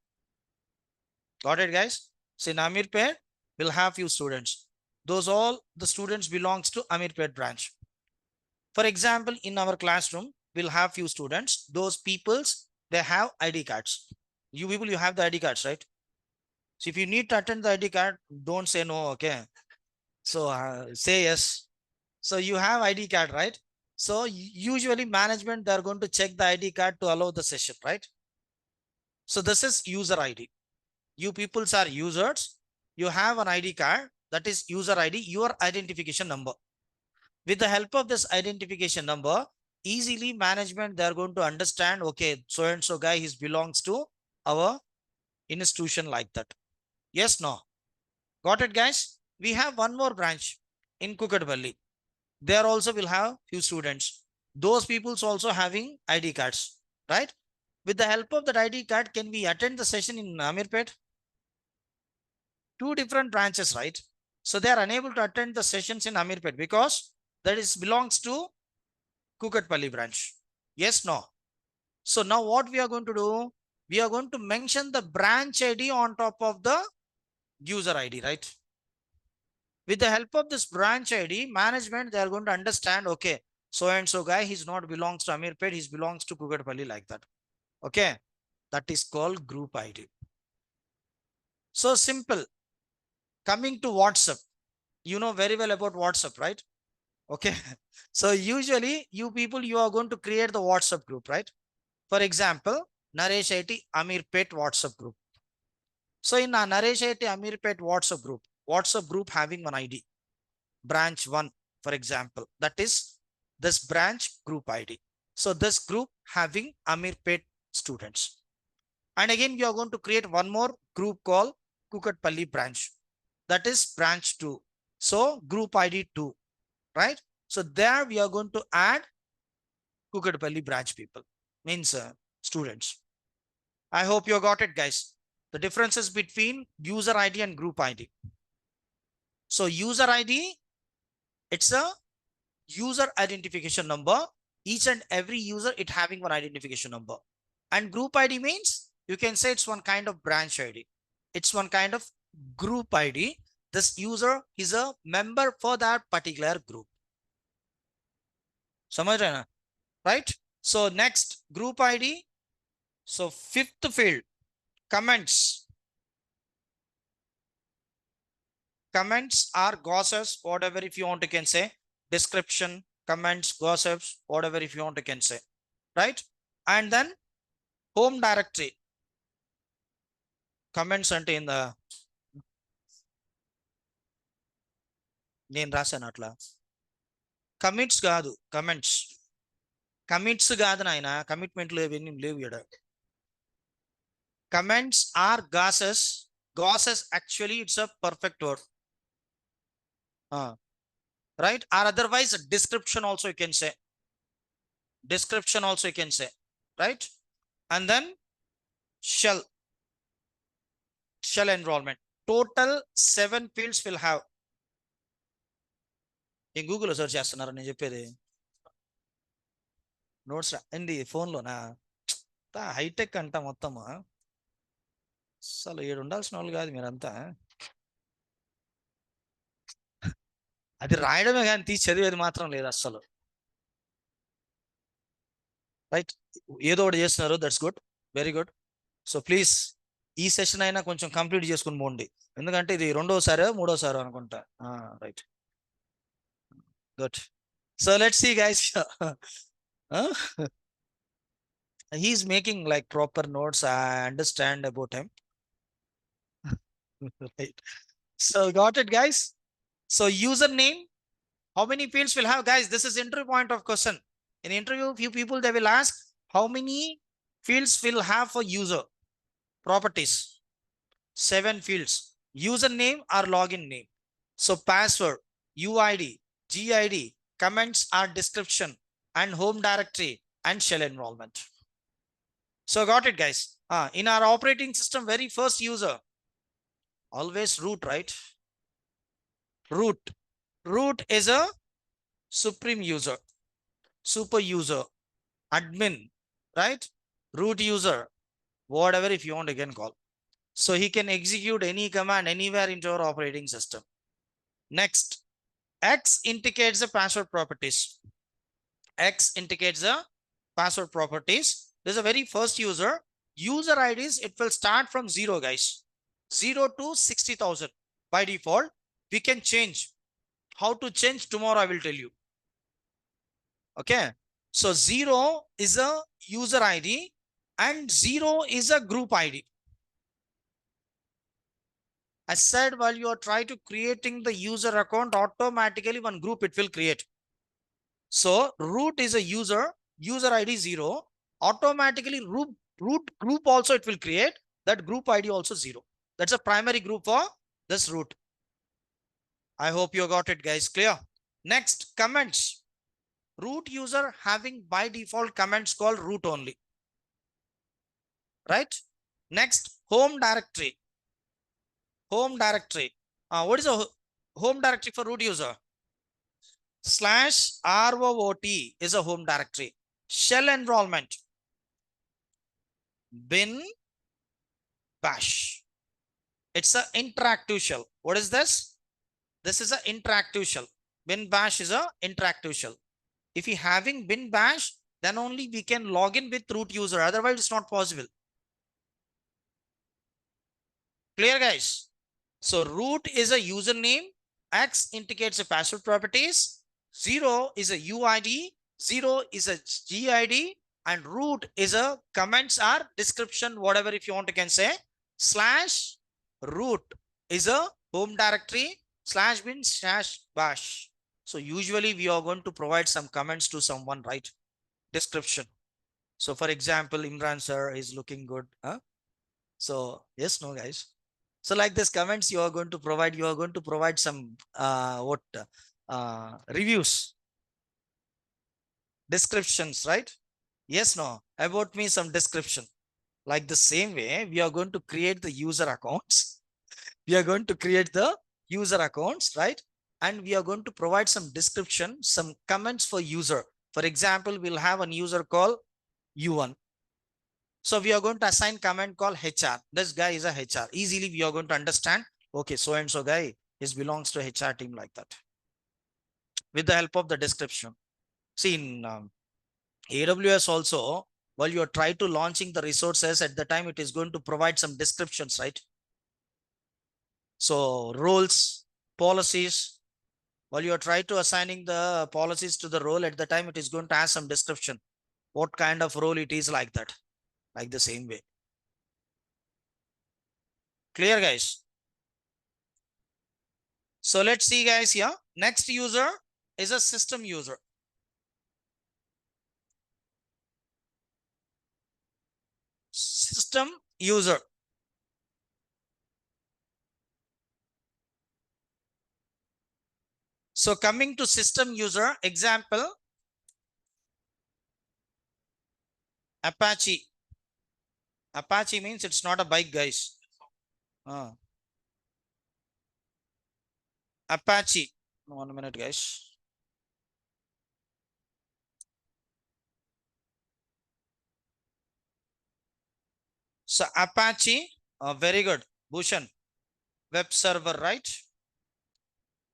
Got it, guys? So in Amirpet, we'll have few students. Those all the students belongs to Amirpet branch. For example, in our classroom, we'll have few students. Those peoples, they have ID cards. You people, you have the ID cards, right? So if you need to attend the ID card, don't say no, okay? So say yes. So you have ID card, right? So usually management, they're going to check the ID card to allow the session, right? So this is user ID. You peoples are users. You have an ID card, that is user ID, your identification number. With the help of this identification number, easily management, they're going to understand, okay, so and so guy, he belongs to our institution like that. Yes, no? Got it, guys? We have one more branch in Kukatpalli. There also will have few students. Those people's also having ID cards, right? With the help of that ID card, can we attend the session in Amirpet? 2 different branches, right? So they are unable to attend the sessions in Amirpet because that is belongs to Kukatpalli branch. Yes, no? So now what we are going to do? We are going to mention the branch ID on top of the user ID, right? With the help of this branch ID, management, they are going to understand, okay, so and so guy, he's not belongs to Amirpet, he belongs to Kukatpalli like that. Okay. That is called group ID. So simple. Coming to WhatsApp, you know very well about WhatsApp, right? Okay. So usually you people, you are going to create the WhatsApp group, right? For example, Naresh IT Amirpet WhatsApp group. So in a Naresh IT Amirpet WhatsApp group having one ID, branch 1, for example, that is this branch group ID. So this group having Amirpet students. And again, we are going to create one more group called Kukatpalli branch. That is branch 2. So group ID 2, right? So there we are going to add Kukatpalli branch people, means students. I hope you got it, guys. The differences between user ID and group ID. So user ID, it's a user identification number. Each and every user, it having one identification number. And group ID means you can say it's one kind of branch ID. It's one kind of group ID. This user is a member for that particular group. समझ रहे ना? Right? So next group ID. So fifth field, comments. Comments are gossips, whatever if you want to can say. Description, comments, gossips, whatever if you want to can say. Right? And then home directory. Comments ante in the నేను రాశాను అట్లా. Commits కాదు, comments. Commits కాదు నాయన, కమిట్మెంట్లు ఇవన్నీ లేవు ఇక్కడ. Comments are guesses. Guesses actually it's a perfect word. Right? Or otherwise description also you can say. Description also you can say. Right? And then shell. Shell enrollment. Total 7 fields will have. In Google search చేస్తున్నారు నేను చెప్పేది. Notes అండి ఫోన్లోనా? Hitech అంట మొత్తం. అసలు ఏడు ఉండాల్సిన వాళ్ళు కాదు మీరంతా. అది రాయడమే కానీ తీసి చదివేది మాత్రం లేదు అస్సలు. రైట్, ఏదో ఒకటి చేస్తున్నారు, that's good, very good. So please ఈ సెషన్ అయినా కొంచెం కంప్లీట్ చేసుకుని పోండి, ఎందుకంటే ఇది రెండోసారి మూడోసారి అనుకుంటా. Right, good. So let's see guys. He's making like proper notes. I understand about him. Right. So got it, guys. So username, how many fields will have, guys? This is interview point of question. In interview, few people they will ask how many fields will have for user. Properties, 7 fields. Username or login name. So password, UID, GID, comments or description, and home directory and shell enrollment. So got it, guys. In our operating system, very first user, always root, right? Root. Root is a supreme user, super user, admin, right? Root user, whatever if you want to again call. So he can execute any command anywhere into our operating system. Next, X indicates the password properties. X indicates the password properties. This is a very first user. User IDs, it will start from 0, guys. 0 to 60,000 by default. We can change. How to change tomorrow I will tell you. Okay. So 0 is a user ID and 0 is a group ID. I said while you are trying to creating the user account, automatically one group it will create. So root is a user ID 0. Automatically root group also it will create. That group ID also 0. That's a primary group for this root. I hope you got it, guys. Clear? Next, comments. Root user having by default comments called root only. Right? Next, home directory. Home directory. What is a home directory for root user? /root is a home directory. Shell enrollment. Bin bash. It's an interactive shell. What is this? This is an interactive shell. Bin bash is an interactive shell. If you having bin bash, then only we can log in with root user. Otherwise, it's not possible. Clear, guys? So root is a username. X indicates the password properties. 0 is a UID. 0 is a GID. And root is a comments or description, whatever if you want to can say. /root is a home directory. /bin/bash. So usually we are going to provide some comments to someone, right? Description. So for example, Imran sir is looking good. Huh? So yes, no guys. So like this comments you are going to provide some reviews, descriptions, right? Yes, no, about me some description. Like the same way, we are going to create the user accounts. We are going to create the user accounts, right? And we are going to provide some description, some comments for user. For example, we'll have a user called U1. So we are going to assign comment called HR. This guy is a HR. Easily we are going to understand. Okay, so and so guy is belongs to HR team, like that. With the help of the description. See in AWS also, while you are trying to launching the resources at the time, it is going to provide some descriptions, right? So roles, policies, while you are trying to assigning the policies to the role at the time, it is going to ask some description. What kind of role it is, like that, like the same way. Clear guys? So let's see guys here. Next user is a system user. System user. So coming to system user, example, Apache. Apache means it's not a bike, guys. Apache. 1 minute, guys. So Apache, very good. Bhushan, web server, right?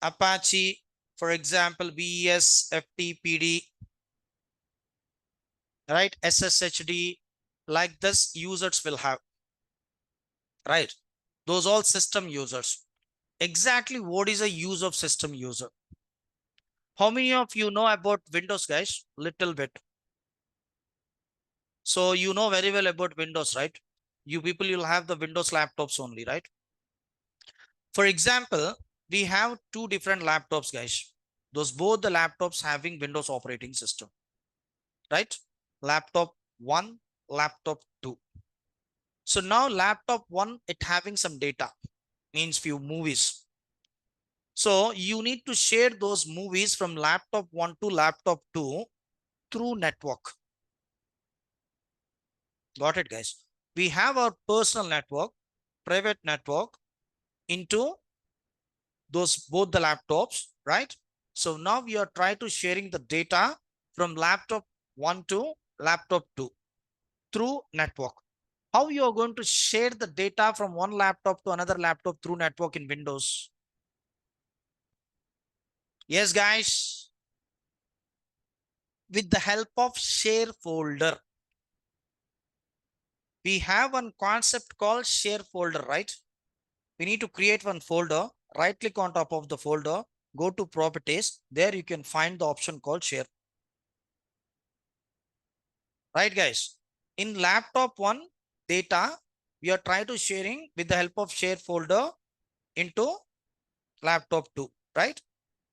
Apache, for example, BES, FTPD, right? SSHD, like this users will have, right? Those all system users. Exactly what is a use of system user? How many of you know about Windows, guys? Little bit. So you know very well about Windows, right? You people, you'll have the Windows laptops only, right? For example, we have two different laptops, guys. Those both the laptops having Windows operating system, right? Laptop 1, laptop 2. So now laptop 1, it having some data, means few movies. So you need to share those movies from laptop 1 to laptop 2 through network. Got it, guys? We have our personal network, private network into those both the laptops, right? So now we are trying to sharing the data from laptop 1 to laptop 2 through network. How you are going to share the data from one laptop to another laptop through network in Windows? Yes, guys, with the help of share folder. We have one concept called share folder, right? We need to create one folder, right click on top of the folder, go to properties. There you can find the option called share. Right, guys? In laptop 1 data, we are trying to sharing with the help of share folder into laptop 2, right?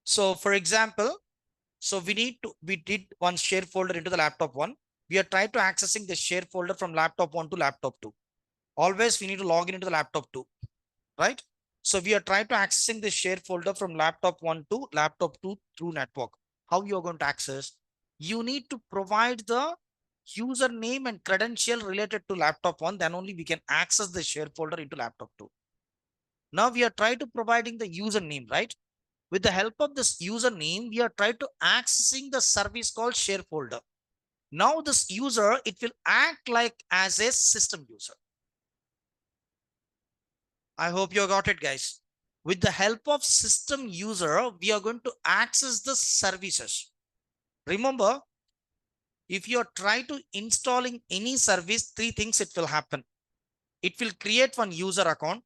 So for example, so we did one share folder into the laptop 1. We are trying to accessing the share folder from laptop 1 to laptop 2. Always we need to log in into the laptop 2, right? So we are trying to accessing the share folder from laptop 1 to laptop 2 through network. How you are going to access? You need to provide the username and credential related to laptop 1, then only we can access the share folder into laptop 2. Now we are trying to providing the username, right? With the help of this username, we are trying to accessing the service called share folder. Now this user, it will act like as a system user. I hope you got it, guys. With the help of system user, we are going to access the services. Remember, if you are trying to installing any service, three things it will happen. It will create one user account.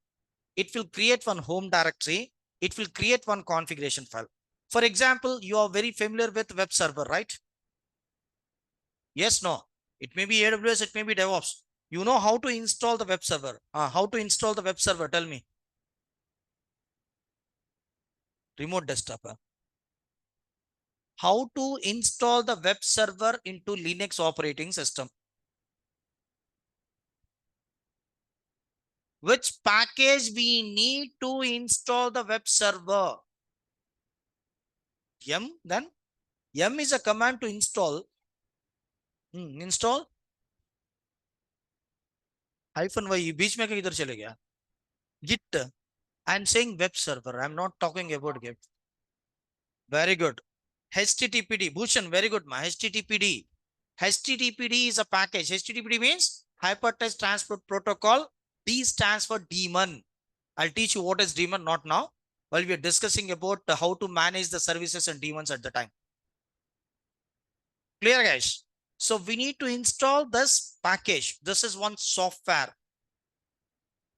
It will create one home directory. It will create one configuration file. For example, you are very familiar with web server, right? Yes, no. It may be AWS, it may be DevOps. You know how to install the web server. How to install the web server? Tell me. Remote desktop. how to install the web server into Linux operating system. Which package we need to install the web server? Yum, then yum is a command to install. Install hyphen y बीच में किधर चले गया? Git. I'm saying web server. I'm not talking about Git. Very good. HTTPD. Bhushan, very good, ma. HTTPD. HTTPD is a package. HTTPD means Hypertext Transport Protocol. D stands for daemon. I'll teach you what is daemon, not now. While we are discussing about how to manage the services and daemons at the time. Clear, guys? So we need to install this package. This is one software.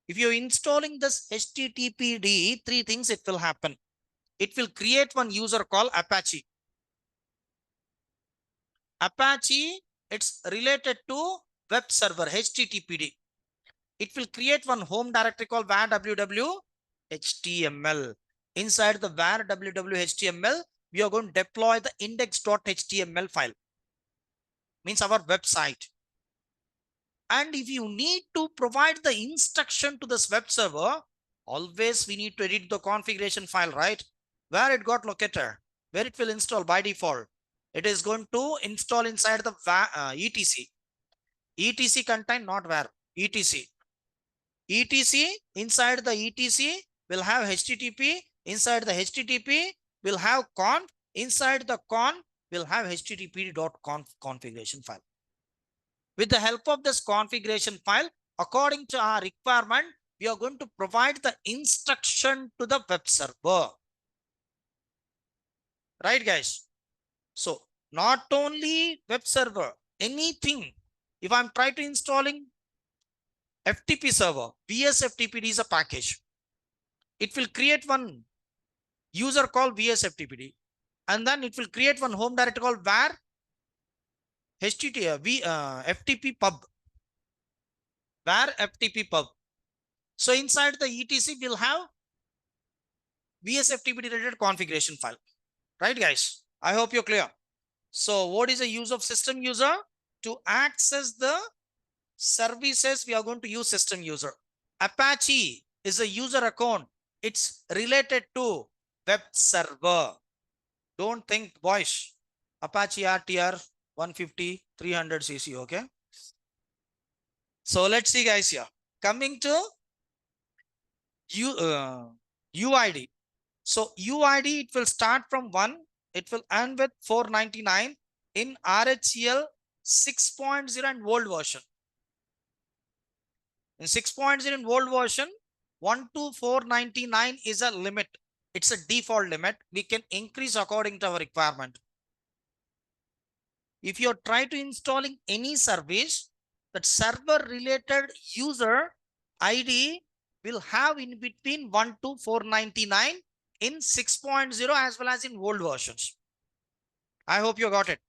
If you're installing this HTTPD, three things it will happen. It will create one user called Apache. Apache, it's related to web server, HTTPD. It will create one home directory called var www HTML. Inside the var www HTML, we are going to deploy the index.html file. Means our website. And if you need to provide the instruction to this web server, always we need to edit the configuration file, right? Where it got located, where it will install by default. It is going to install inside the etc. etc contain not where, etc. etc inside the etc will have http. Inside the http will have conf. Inside the conf will have http.conf configuration file. With the help of this configuration file, according to our requirement, we are going to provide the instruction to the web server. Right, guys? So not only web server, anything. If I'm trying to installing FTP server, VSFTPD is a package. It will create one user called VSFTPD, and then it will create one home directory called var FTP pub. Var FTP pub. So inside the etc we'll have VSFTPD related configuration file. Right, guys? I hope you're clear. So what is the use of system user? To access the services, we are going to use system user. Apache is a user account. It's related to web server. Don't think, boys. Apache RTR 150, 300 cc, okay? So let's see, guys, here. Coming to UID. So UID, it will start from 1. It will end with 499 in RHEL 6.0 and old version. In 6.0 and old version, 1 to 499 is a limit. It's a default limit. We can increase according to our requirement. If you're trying to installing any service, that server related user ID will have in between 1 to 499 in 6.0 as well as in old versions. I hope you got it.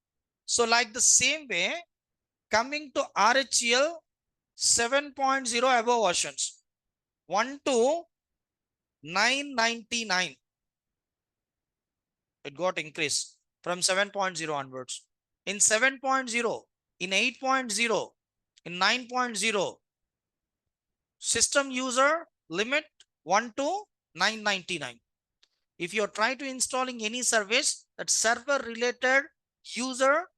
So like the same way, coming to RHEL 7.0 above versions, 1 to 999, it got increased from 7.0 onwards. In 7.0, in 8.0, in 9.0, system user limit 1 to 999. If you're trying to installing any service, that server related user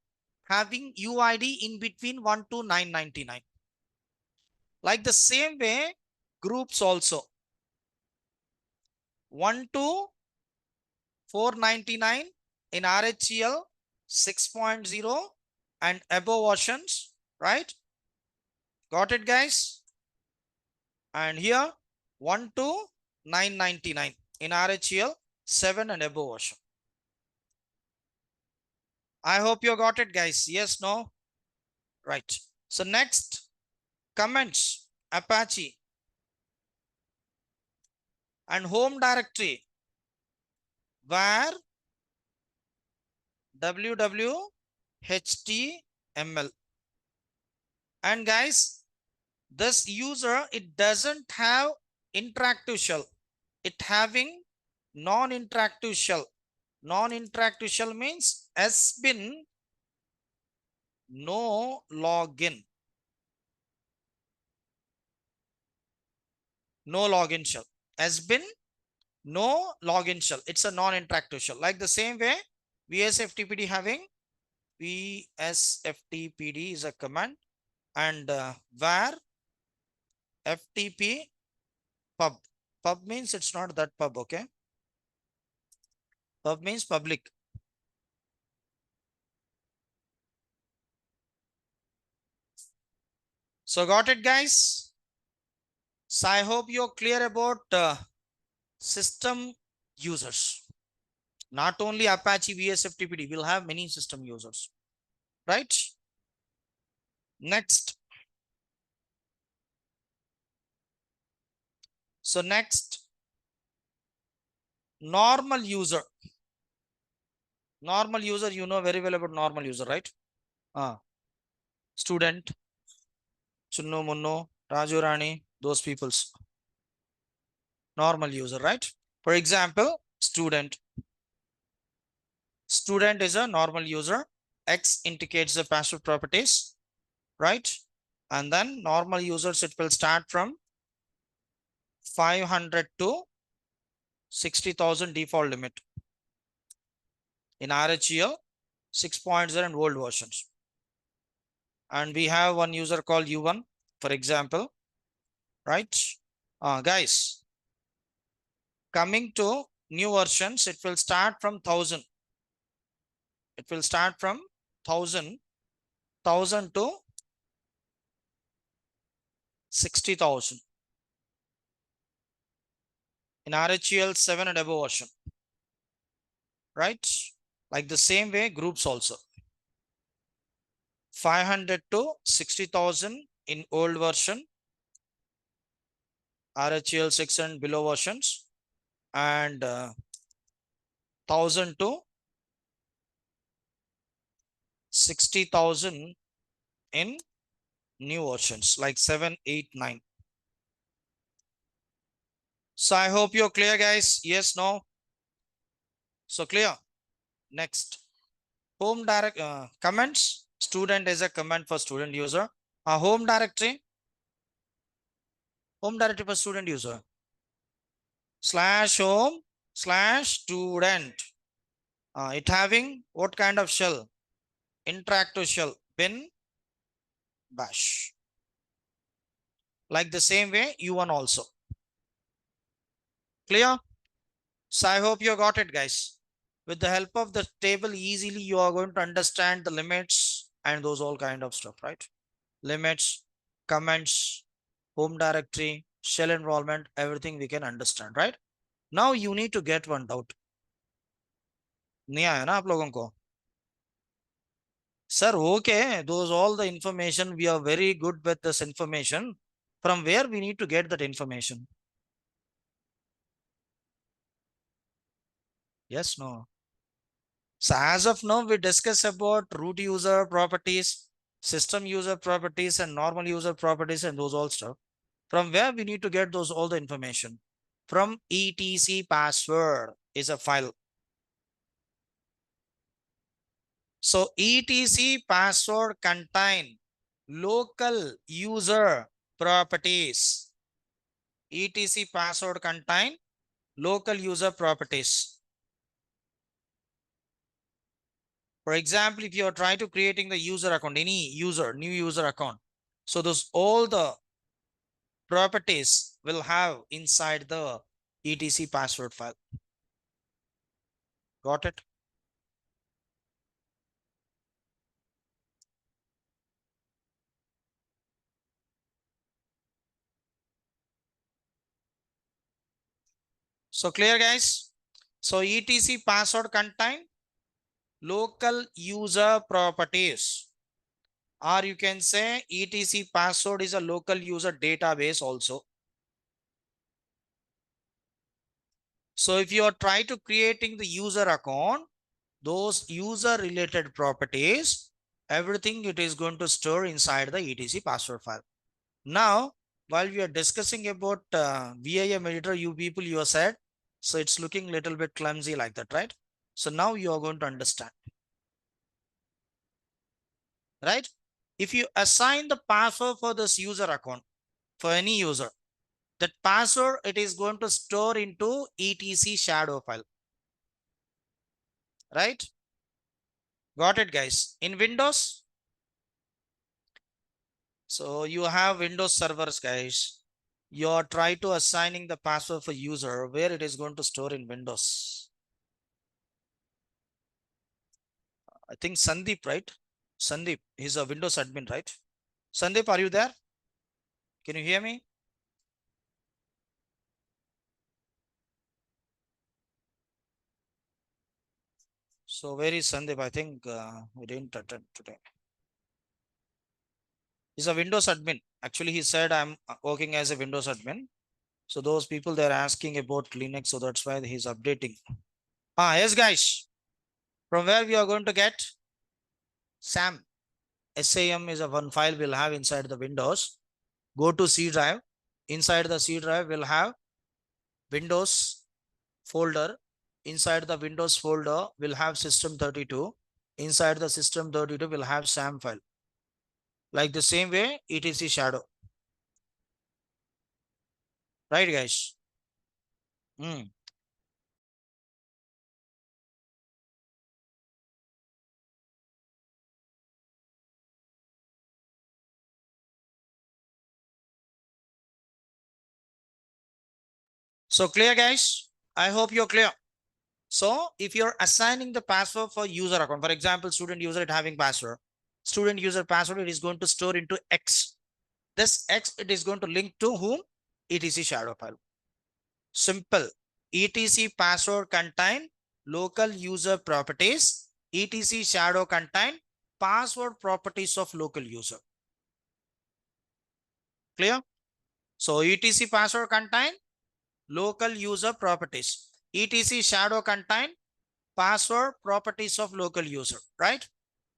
having UID in between 1 to 999. Like the same way, groups also 1 to 499 in RHEL 6.0 and above versions, right? Got it, guys? And here 1 to 999 in RHEL 7 and above version. I hope you got it, guys. Yes, no? Right. So next, comments, Apache and home directory var www HTML. And guys, this user, it doesn't have interactive shell. It having non-interactive shell. Non-interactive shell means has been no login. No login shell. Has been no login shell. It's a non-interactive shell. Like the same way, VSFTPD having VSFTPD is a command, and var FTP pub. Pub means it's not that pub, okay? Pub means public. So got it, guys? So I hope you're clear about system users. Not only Apache VSFTPD, we'll have many system users, right? Next. So next, normal user. Normal user, you know very well about normal user, right? Student, Chunno Munno, Raju Rani, those peoples. Normal user, right? For example, student. Student is a normal user. X indicates the passive properties, right? And then normal users, it will start from 500 to 60,000 default limit. In RHEL, 6.0 and old versions. And we have one user called U1, for example, right? Guys, coming to new versions, it will start from 1000. It will start from 1000 to 60,000 in RHEL 7 and above version, right? Like the same way, groups also 500 to 60,000 in old version, RHEL 6 and below versions, and 1000 to 60,000 in new versions like 7, 8, 9. So I hope you're clear, guys. Yes, no? So clear. Next, home direct comments. Student is a comment for student user. Home directory. Home directory for student user. /home/student. It having what kind of shell? Interactive shell. Bin bash. Like the same way, U1 also. Clear? So I hope you got it, guys. With the help of the table, easily you are going to understand the limits and those all kind of stuff, right? Limits, comments, home directory, shell enrollment, everything we can understand, right? Now you need to get one doubt. नहीं आया ना आप लोगों को? Sir, okay, those all the information, we are very good with this information. From where we need to get that information? Yes, no. So as of now, we discuss about root user properties, system user properties, and normal user properties, and those all stuff. From where we need to get those all the information? From etc password is a file. So etc password contain local user properties. etc password contain local user properties. For example, if you are trying to creating the user account, any user, new user account. So those all the properties will have inside the etc password file. Got it? So clear, guys? So etc password contain local user properties, or you can say etc password is a local user database also. So if you are trying to creating the user account, those user related properties, everything it is going to store inside the etc password file. Now, while we are discussing about VIM editor, you people, you said, so it's looking little bit clumsy like that, right? So now you are going to understand, right? If you assign the password for this user account, for any user, that password, it is going to store into etc shadow file, right? Got it, guys? In Windows, so you have Windows servers, guys. You're trying to assigning the password for user where it is going to store in Windows. I think Sandeep, right? Sandeep, he's a Windows admin, right? Sandeep, are you there? Can you hear me? So where is Sandeep? I think we didn't attend today. He's a Windows admin. Actually, he said I'm working as a Windows admin. So those people they're asking about Linux, so that's why he's updating. Yes, guys. From where we are going to get SAM. SAM is a one file we'll have inside the Windows. Go to C drive. Inside the C drive, we'll have Windows folder. Inside the Windows folder, we'll have System32. Inside the System32, we'll have SAM file. Like the same way, etc shadow. Right, guys? Mm. So clear, guys? I hope you're clear. So if you're assigning the password for user account, for example, student user it having password, student user password, it is going to store into X. This X, it is going to link to whom? etc shadow file. Simple. etc password contain local user properties. etc shadow contain password properties of local user. Clear? So etc password contain local user properties. etc shadow contain password properties of local user, right?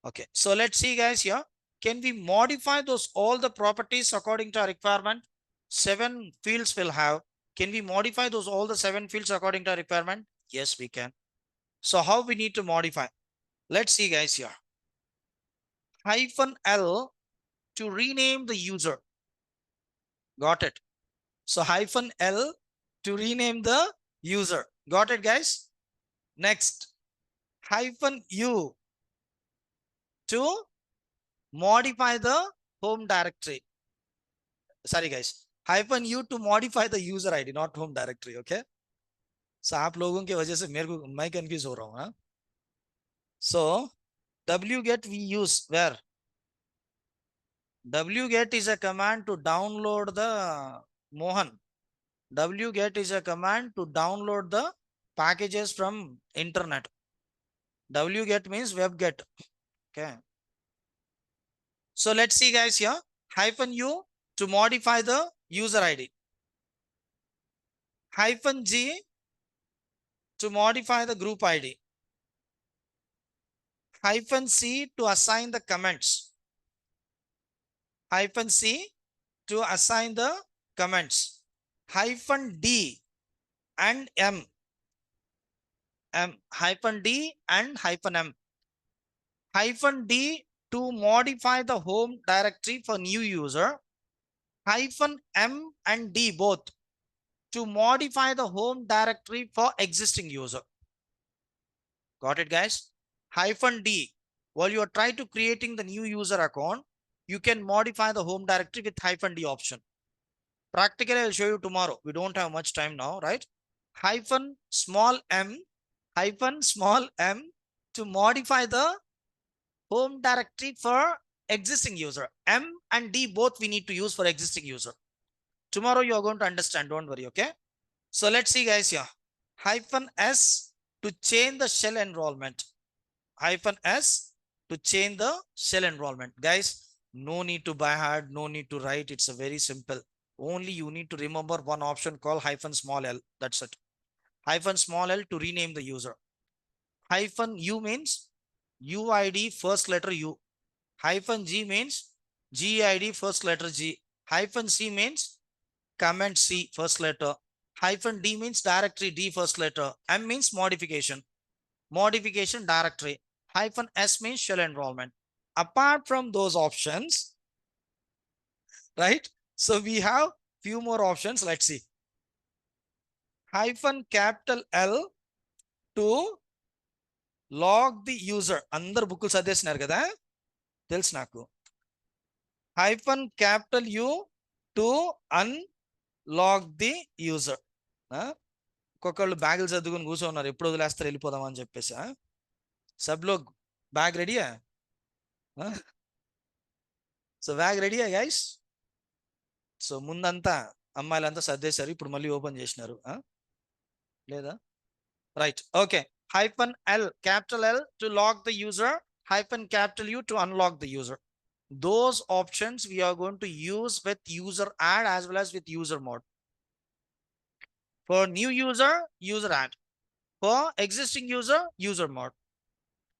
Okay, so let's see, guys, here. Can we modify those all the properties according to our requirement? 7 fields will have. Can we modify those all the 7 fields according to our requirement? Yes, we can. So how we need to modify? Let's see, guys, here. -L to rename the user. Got it. So -L to rename the user. Got it, guys? Next, -U to modify the home directory. Sorry, guys. -U to modify the user ID, not home directory. Okay. So आप लोगों की वजह से मेरे को मैं confuse हो रहा हूँ. हाँ? So wget we use where? Wget is a command to download the Mohan. Wget is a command to download the packages from internet. Wget means webget. Okay. So let's see, guys, here. -U to modify the user ID. -G to modify the group ID. -C to assign the comments. -C to assign the comments. -D and M. -D and -M. -D to modify the home directory for new user. -M and D both to modify the home directory for existing user. Got it, guys? -D. While you are trying to creating the new user account, you can modify the home directory with -D option. Practically, I'll show you tomorrow. We don't have much time now, right? -small m, -small m to modify the home directory for existing user. M and D both we need to use for existing user. Tomorrow you are going to understand. Don't worry, okay? So let's see, guys, here. -S to change the shell enrollment. -S to change the shell enrollment. Guys, no need to buy hard, no need to write. It's a very simple. Only you need to remember one option called -small l. That's it. -small l to rename the user. -U means UID first letter U. -G means GID first letter G. -C means comment C first letter. -D means directory D first letter. M means modification. modification directory. Hyphen S means shell enrollment. Apart from those options, right? So we have few more options. Let's see. Hyphen capital L to log the user. Andar bookలు చదివేస్తున్నారు కదా తెలుసు నాకు. Hyphen capital U to unlog the user. ఒక్కొక్కళ్ళు బ్యాగులు చదువుకుని కూర్చోన్నారు, ఎప్పుడు వదిలేస్తారు వెళ్ళిపోదాం అని చెప్పేసి. సబ్ లోగ్ బ్యాగ్ రెడీయా? సో బ్యాగ్ రెడీయా గైస్? సో ముందంతా అమ్మాయిలంతా సర్దేశారు, ఇప్పుడు మళ్ళీ ఓపెన్ చేసినారు లేదా? Right, okay. Hyphen L, capital L to log the user, hyphen capital U to unlock the user. Those options we are going to use with user add as well as with user mod. For new user, user add. For existing user, user mod.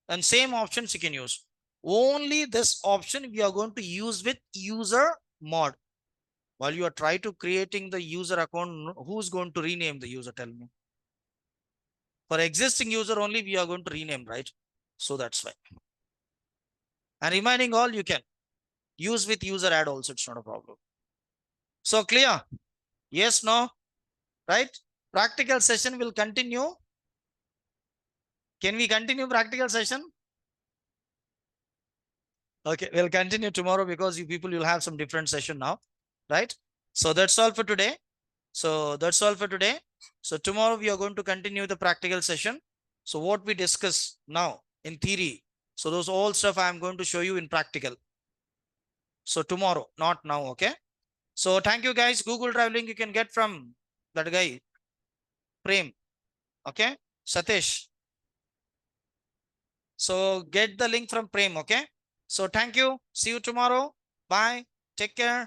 And same options you can use. Only this option we are going to use with user mod. While you are trying to creating the user account, who's going to rename the user? Tell me. For existing user only, we are going to rename, right? So that's why. And remaining all you can use with user add also. It's not a problem. So clear? Yes, no? Right? Practical session will continue. Can we continue practical session? Okay, we'll continue tomorrow because you people will have some different session now, right? So that's all for today. So tomorrow we are going to continue the practical session. So what we discuss now in theory, so those all stuff I am going to show you in practical. So tomorrow, not now, okay? So thank you guys. Google Drive link you can get from that guy, Prem, okay? Satish. So get the link from Prem, okay? So thank you. See you tomorrow. Bye. Take care.